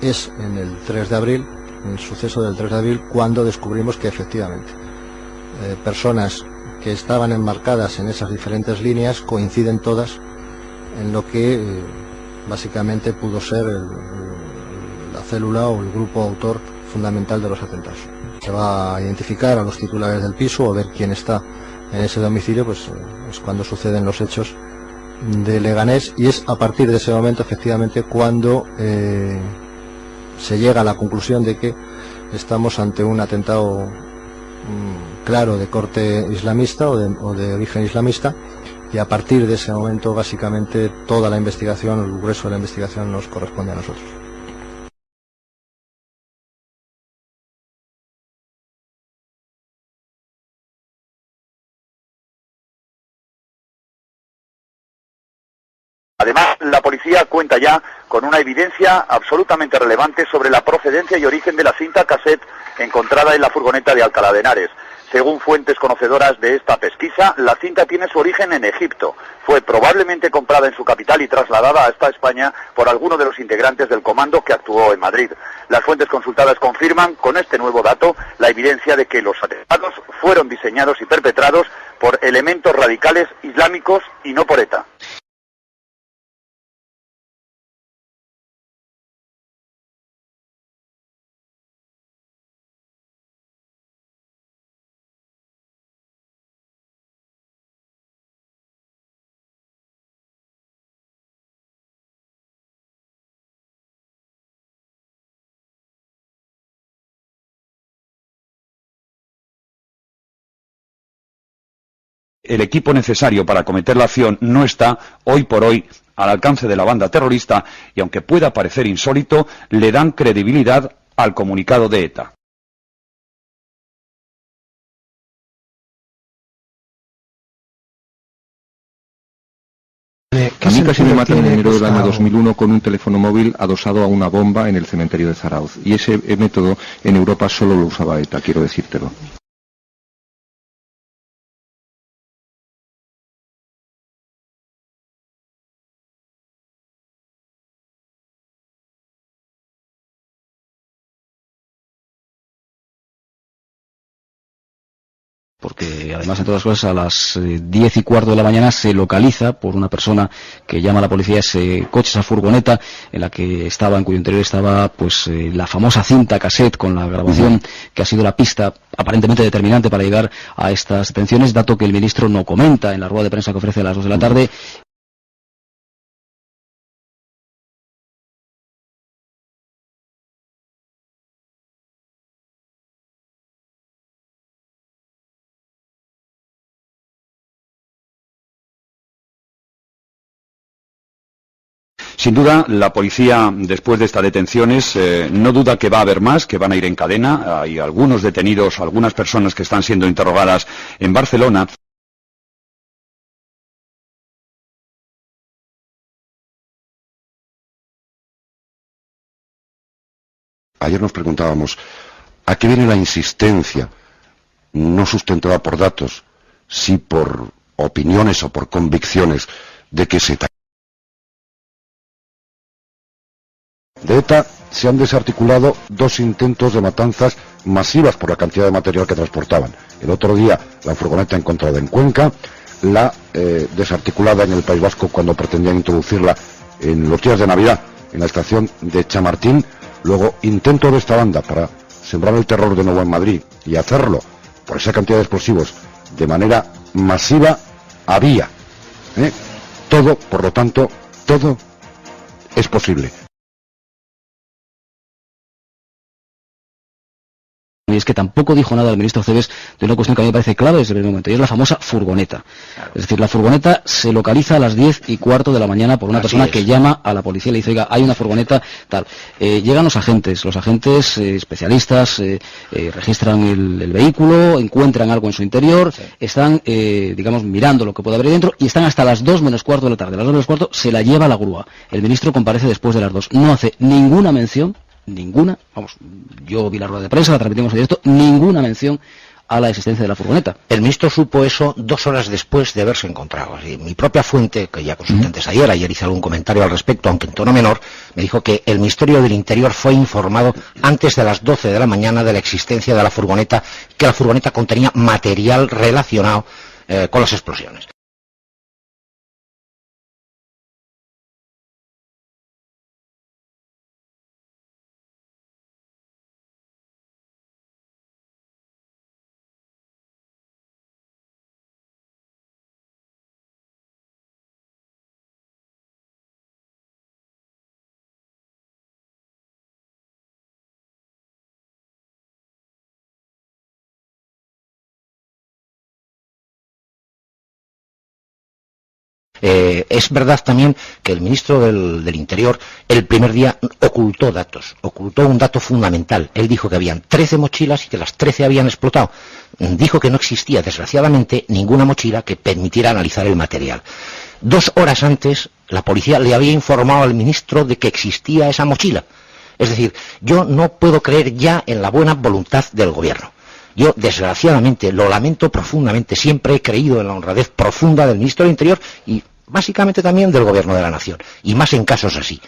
es en el 3 de abril, en el suceso del 3 de abril, cuando descubrimos que efectivamente personas que estaban enmarcadas en esas diferentes líneas coinciden todas en lo que básicamente pudo ser la célula o el grupo autor fundamental de los atentados. Se va a identificar a los titulares del piso o ver quién está en ese domicilio, pues es cuando suceden los hechos de Leganés, y es a partir de ese momento efectivamente cuando se llega a la conclusión de que estamos ante un atentado claro de corte islamista o de origen islamista, y a partir de ese momento básicamente toda la investigación, el grueso de la investigación nos corresponde a nosotros. Además, la policía cuenta ya con una evidencia absolutamente relevante sobre la procedencia y origen de la cinta cassette encontrada en la furgoneta de Alcalá de Henares. Según fuentes conocedoras de esta pesquisa, la cinta tiene su origen en Egipto. Fue probablemente comprada en su capital y trasladada hasta España por alguno de los integrantes del comando que actuó en Madrid. Las fuentes consultadas confirman con este nuevo dato la evidencia de que los atentados fueron diseñados y perpetrados por elementos radicales islámicos y no por ETA. El equipo necesario para acometer la acción no está, hoy por hoy, al alcance de la banda terrorista, y aunque pueda parecer insólito, le dan credibilidad al comunicado de ETA. A mí casi me matan en enero del año 2001 con un teléfono móvil adosado a una bomba en el cementerio de Zarauz. Y ese método en Europa solo lo usaba ETA, quiero decírtelo. Porque además, entre otras cosas, a las 10:15 de la mañana se localiza por una persona que llama a la policía ese coche, esa furgoneta en la que estaba, en cuyo interior estaba pues la famosa cinta cassette con la grabación que ha sido la pista aparentemente determinante para llegar a estas detenciones, dato que el ministro no comenta en la rueda de prensa que ofrece a las 2 de la tarde. Sin duda, la policía, después de estas detenciones, no duda que va a haber más, que van a ir en cadena. Hay algunos detenidos, algunas personas que están siendo interrogadas en Barcelona. Ayer nos preguntábamos, ¿a qué viene la insistencia, no sustentada por datos, sí por opiniones o por convicciones, de que se... De ETA se han desarticulado 2 intentos de matanzas masivas por la cantidad de material que transportaban. El otro día la furgoneta encontrada en Cuenca, la desarticulada en el País Vasco cuando pretendían introducirla en los días de Navidad en la estación de Chamartín. Luego intento de esta banda para sembrar el terror de nuevo en Madrid y hacerlo por esa cantidad de explosivos de manera masiva. Había todo, por lo tanto, todo es posible. Y es que tampoco dijo nada el ministro Cebes de una cuestión que a mí me parece clave desde el primer momento, y es la famosa furgoneta. Claro. Es decir, la furgoneta se localiza a las 10:15 de la mañana por una persona que llama a la policía y le dice, oiga, hay una furgoneta, tal. Llegan los agentes especialistas, registran el vehículo, encuentran algo en su interior, están, digamos, mirando lo que puede haber dentro, y están hasta las 2:15 de la tarde. A las 2:15 se la lleva a la grúa. El ministro comparece después de las 2. No hace ninguna mención, vamos, yo vi la rueda de prensa, la transmitimos en directo, ninguna mención a la existencia de la furgoneta. El ministro supo eso 2 horas después de haberse encontrado. Así, mi propia fuente, que ya consulté antes ayer hice algún comentario al respecto, aunque en tono menor, me dijo que el Ministerio del Interior fue informado antes de las 12 de la mañana de la existencia de la furgoneta, que la furgoneta contenía material relacionado con las explosiones. Es verdad también que el ministro del Interior el primer día ocultó datos, ocultó un dato fundamental. Él dijo que habían 13 mochilas y que las 13 habían explotado. Dijo que no existía, desgraciadamente, ninguna mochila que permitiera analizar el material. 2 horas antes, la policía le había informado al ministro de que existía esa mochila. Es decir, yo no puedo creer ya en la buena voluntad del gobierno. Yo, desgraciadamente, lo lamento profundamente. Siempre he creído en la honradez profunda del ministro del Interior y básicamente también del Gobierno de la Nación, y más en casos así.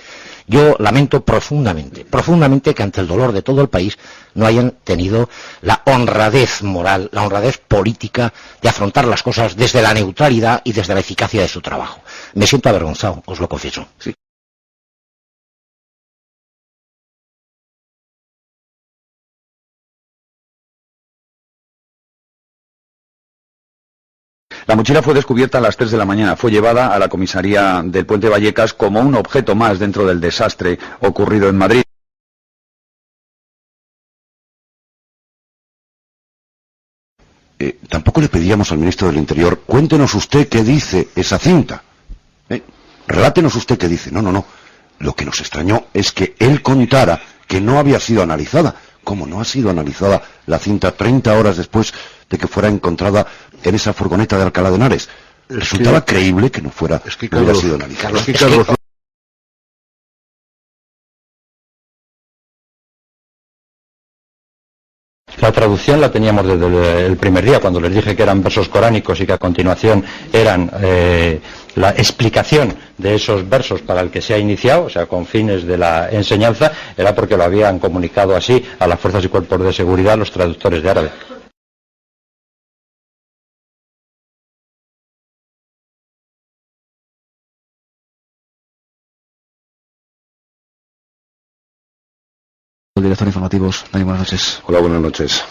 Yo lamento profundamente que ante el dolor de todo el país no hayan tenido la honradez moral, la honradez política de afrontar las cosas desde la neutralidad y desde la eficacia de su trabajo. Me siento avergonzado, os lo confieso. Sí. La mochila fue descubierta a las 3 de la mañana. Fue llevada a la comisaría del Puente Vallecas como un objeto más dentro del desastre ocurrido en Madrid. Tampoco le pedíamos al ministro del Interior, cuéntenos usted qué dice esa cinta. Relátenos usted qué dice. No. Lo que nos extrañó es que él contara que no había sido analizada. ¿Cómo no ha sido analizada la cinta 30 horas después de que fuera encontrada en esa furgoneta de Alcalá de Henares? Resultaba creíble que no hubiera sido analizada. La traducción la teníamos desde el primer día, cuando les dije que eran versos coránicos y que a continuación eran la explicación de esos versos para el que se ha iniciado, o sea, con fines de la enseñanza, era porque lo habían comunicado así a las fuerzas y cuerpos de seguridad los traductores de árabe. Director de Informativos, Dani, buenas noches. Hola, buenas noches.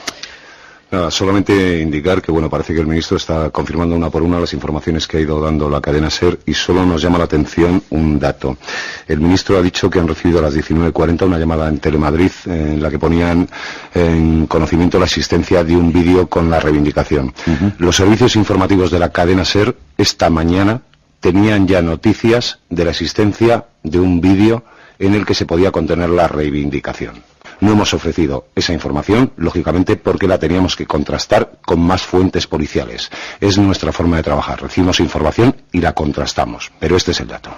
Nada, solamente indicar que, parece que el ministro está confirmando una por una las informaciones que ha ido dando la cadena SER y solo nos llama la atención un dato. El ministro ha dicho que han recibido a las 19:40 una llamada en Telemadrid en la que ponían en conocimiento la existencia de un vídeo con la reivindicación. Los servicios informativos de la cadena SER esta mañana tenían ya noticias de la existencia de un vídeo en el que se podía contener la reivindicación. No hemos ofrecido esa información, lógicamente, porque la teníamos que contrastar con más fuentes policiales. Es nuestra forma de trabajar. Recibimos información y la contrastamos. Pero este es el dato.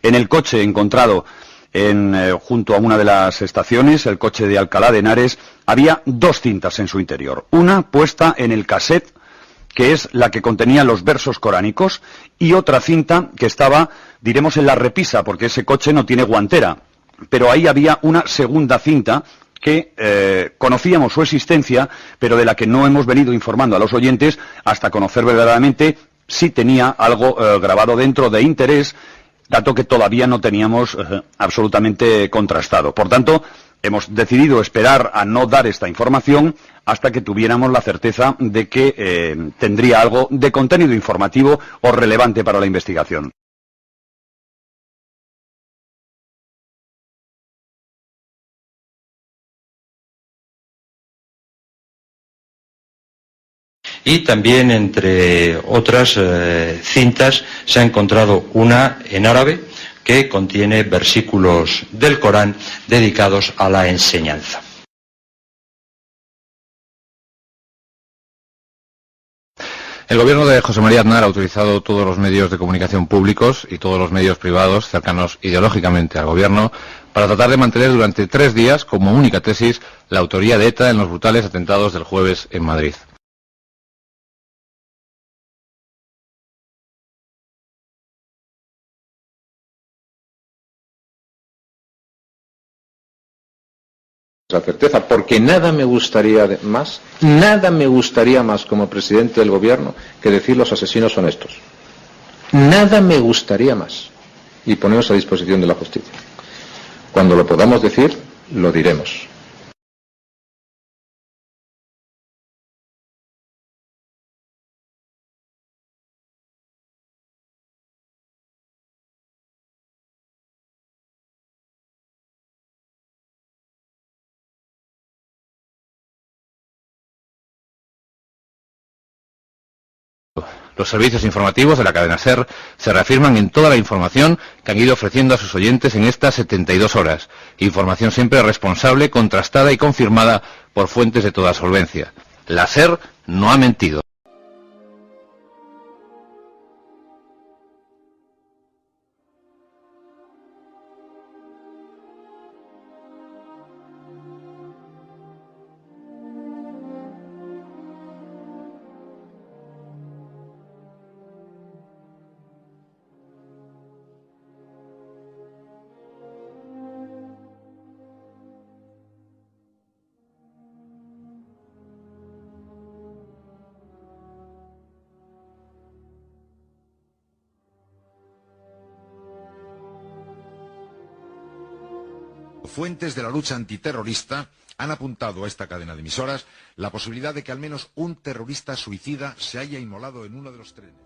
En el coche encontrado junto a una de las estaciones, el coche de Alcalá de Henares, había 2 cintas en su interior. Una puesta en el cassette, que es la que contenía los versos coránicos, y otra cinta que estaba, diremos, en la repisa, porque ese coche no tiene guantera. Pero ahí había una segunda cinta que conocíamos su existencia, pero de la que no hemos venido informando a los oyentes hasta conocer verdaderamente si tenía algo grabado dentro de interés, dato que todavía no teníamos absolutamente contrastado. Por tanto, hemos decidido esperar a no dar esta información hasta que tuviéramos la certeza de que tendría algo de contenido informativo o relevante para la investigación. y también entre otras cintas se ha encontrado una en árabe que contiene versículos del Corán dedicados a la enseñanza. El gobierno de José María Aznar ha utilizado todos los medios de comunicación públicos y todos los medios privados cercanos ideológicamente al gobierno para tratar de mantener durante 3 días como única tesis la autoría de ETA en los brutales atentados del jueves en Madrid. La certeza, porque nada me gustaría más como presidente del gobierno que decir los asesinos son estos. Nada me gustaría más. Y ponernos a disposición de la justicia. Cuando lo podamos decir, lo diremos. Los servicios informativos de la cadena SER se reafirman en toda la información que han ido ofreciendo a sus oyentes en estas 72 horas. Información siempre responsable, contrastada y confirmada por fuentes de toda solvencia. La SER no ha mentido. Fuentes de la lucha antiterrorista han apuntado a esta cadena de emisoras la posibilidad de que al menos un terrorista suicida se haya inmolado en uno de los trenes.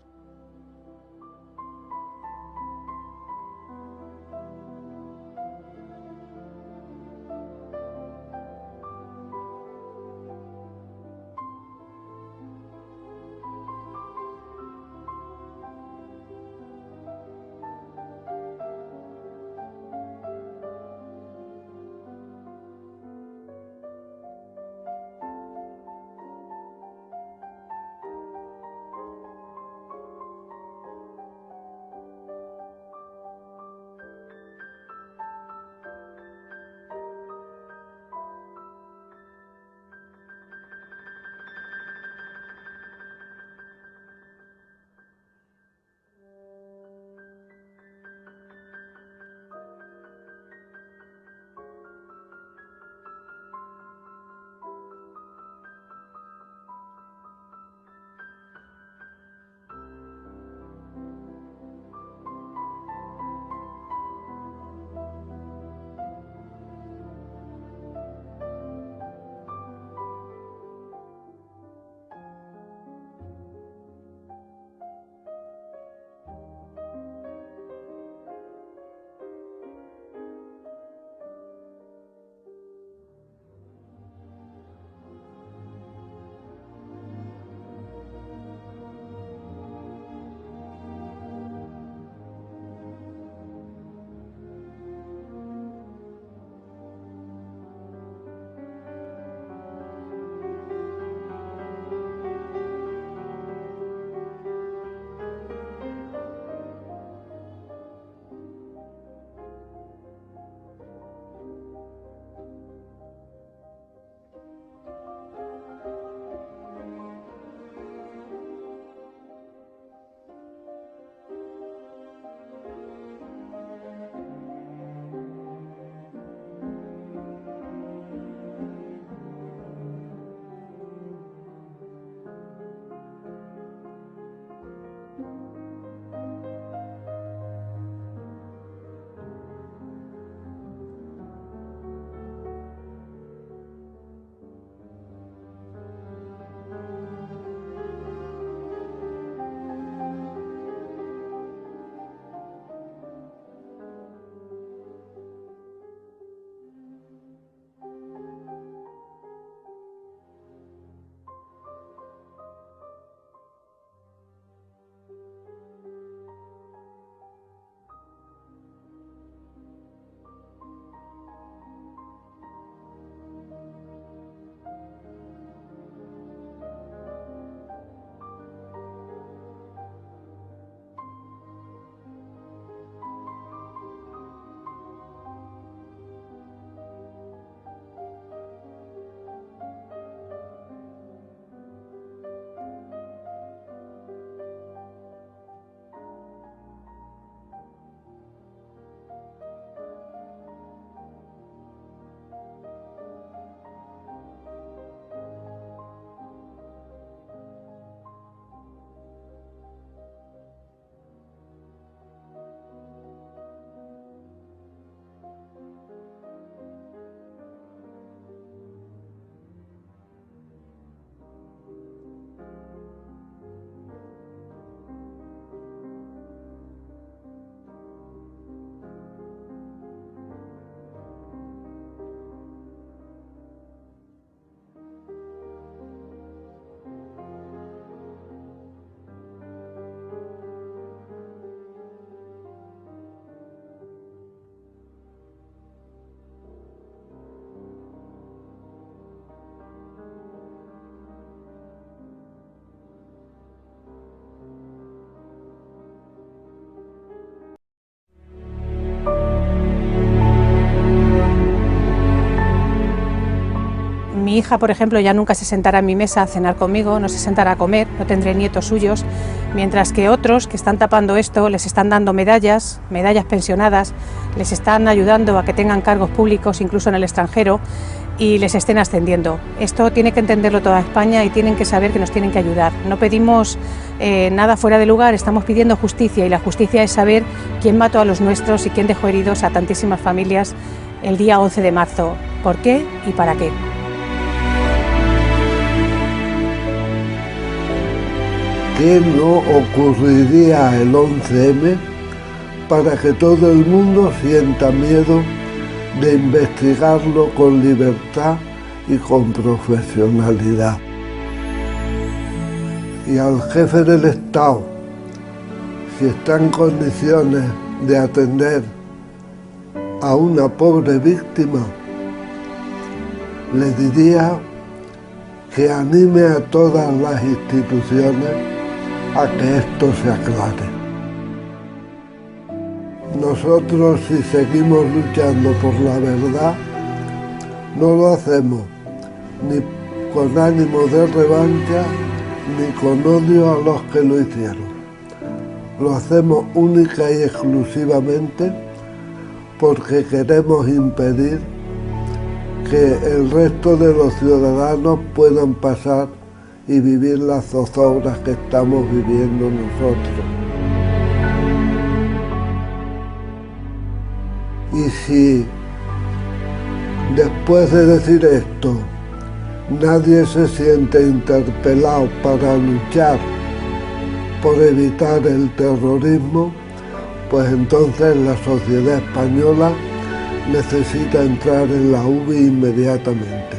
Mi hija, por ejemplo, ya nunca se sentará en mi mesa a cenar conmigo, no se sentará a comer, no tendré nietos suyos, mientras que otros que están tapando esto les están dando medallas pensionadas, les están ayudando a que tengan cargos públicos, incluso en el extranjero, y les estén ascendiendo. Esto tiene que entenderlo toda España y tienen que saber que nos tienen que ayudar. No pedimos nada fuera de lugar, estamos pidiendo justicia, y la justicia es saber quién mató a los nuestros y quién dejó heridos a tantísimas familias el día 11 de marzo. ¿Por qué y para qué? ¿Qué no ocurriría el 11M para que todo el mundo sienta miedo de investigarlo con libertad y con profesionalidad? Y al jefe del Estado, si está en condiciones de atender a una pobre víctima, le diría que anime a todas las instituciones a que esto se aclare. Nosotros, si seguimos luchando por la verdad, no lo hacemos ni con ánimo de revancha ni con odio a los que lo hicieron. Lo hacemos única y exclusivamente porque queremos impedir que el resto de los ciudadanos puedan pasar y vivir las zozobras que estamos viviendo nosotros. Y si después de decir esto nadie se siente interpelado para luchar por evitar el terrorismo, pues entonces la sociedad española necesita entrar en la UBI inmediatamente.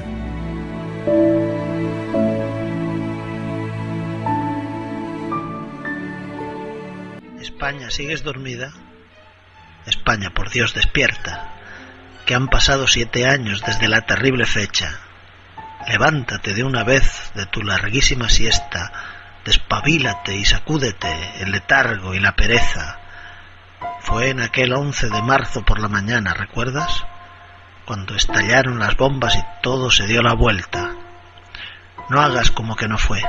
España, ¿sigues dormida? España, por Dios, despierta, que han pasado 7 años desde la terrible fecha. Levántate de una vez de tu larguísima siesta, despabilate y sacúdete el letargo y la pereza. Fue en aquel 11 de marzo por la mañana, ¿recuerdas? Cuando estallaron las bombas y todo se dio la vuelta. No hagas como que no fue.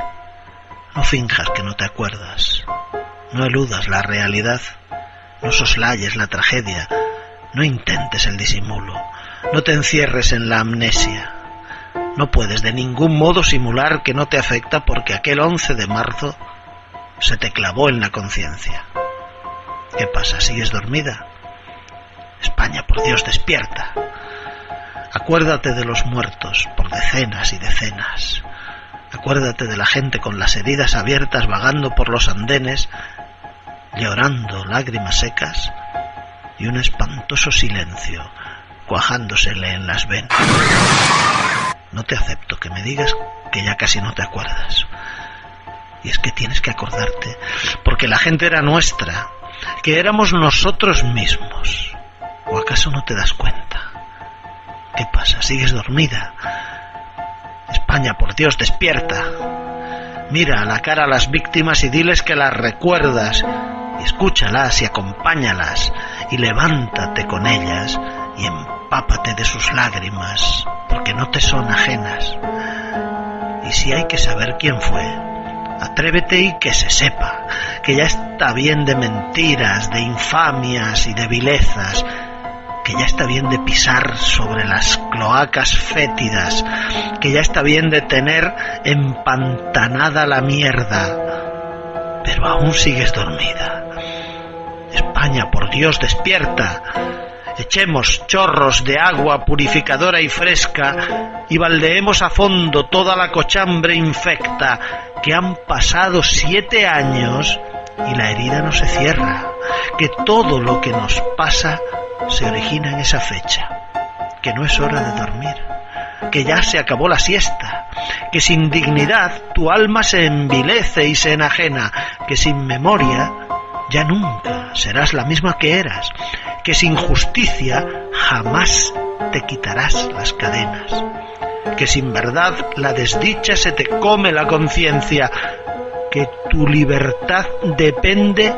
No finjas que no te acuerdas. No eludas la realidad. No soslayes la tragedia. No intentes el disimulo. No te encierres en la amnesia. No puedes de ningún modo simular que no te afecta porque aquel 11 de marzo se te clavó en la conciencia. ¿Qué pasa? ¿Sigues dormida? España, por Dios, despierta. Acuérdate de los muertos por decenas y decenas. Acuérdate de la gente con las heridas abiertas vagando por los andenes, llorando lágrimas secas y un espantoso silencio cuajándosele en las venas. No te acepto que me digas que ya casi no te acuerdas. Y es que tienes que acordarte, porque la gente era nuestra, que éramos nosotros mismos. ¿O acaso no te das cuenta? ¿Qué pasa? ¿Sigues dormida? España, por Dios, despierta. Mira a la cara a las víctimas y diles que las recuerdas, y escúchalas y acompáñalas, y levántate con ellas y empápate de sus lágrimas, porque no te son ajenas. Y si hay que saber quién fue, atrévete y que se sepa, que ya está bien de mentiras, de infamias y de vilezas, que ya está bien de pisar sobre las cloacas fétidas, que ya está bien de tener empantanada la mierda, pero aún sigues dormida. España, por Dios, despierta. Echemos chorros de agua purificadora y fresca y baldeemos a fondo toda la cochambre infecta, que han pasado 7 años y la herida no se cierra, que todo lo que nos pasa se origina en esa fecha, que no es hora de dormir, que ya se acabó la siesta, que sin dignidad tu alma se envilece y se enajena, que sin memoria ya nunca serás la misma que eras, que sin justicia jamás te quitarás las cadenas, que sin verdad la desdicha se te come la conciencia, que tu libertad depende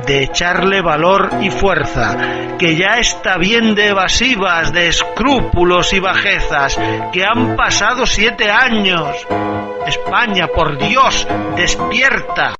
de echarle valor y fuerza, que ya está bien de evasivas, de escrúpulos y bajezas, que han pasado 7 años. España, por Dios, despierta.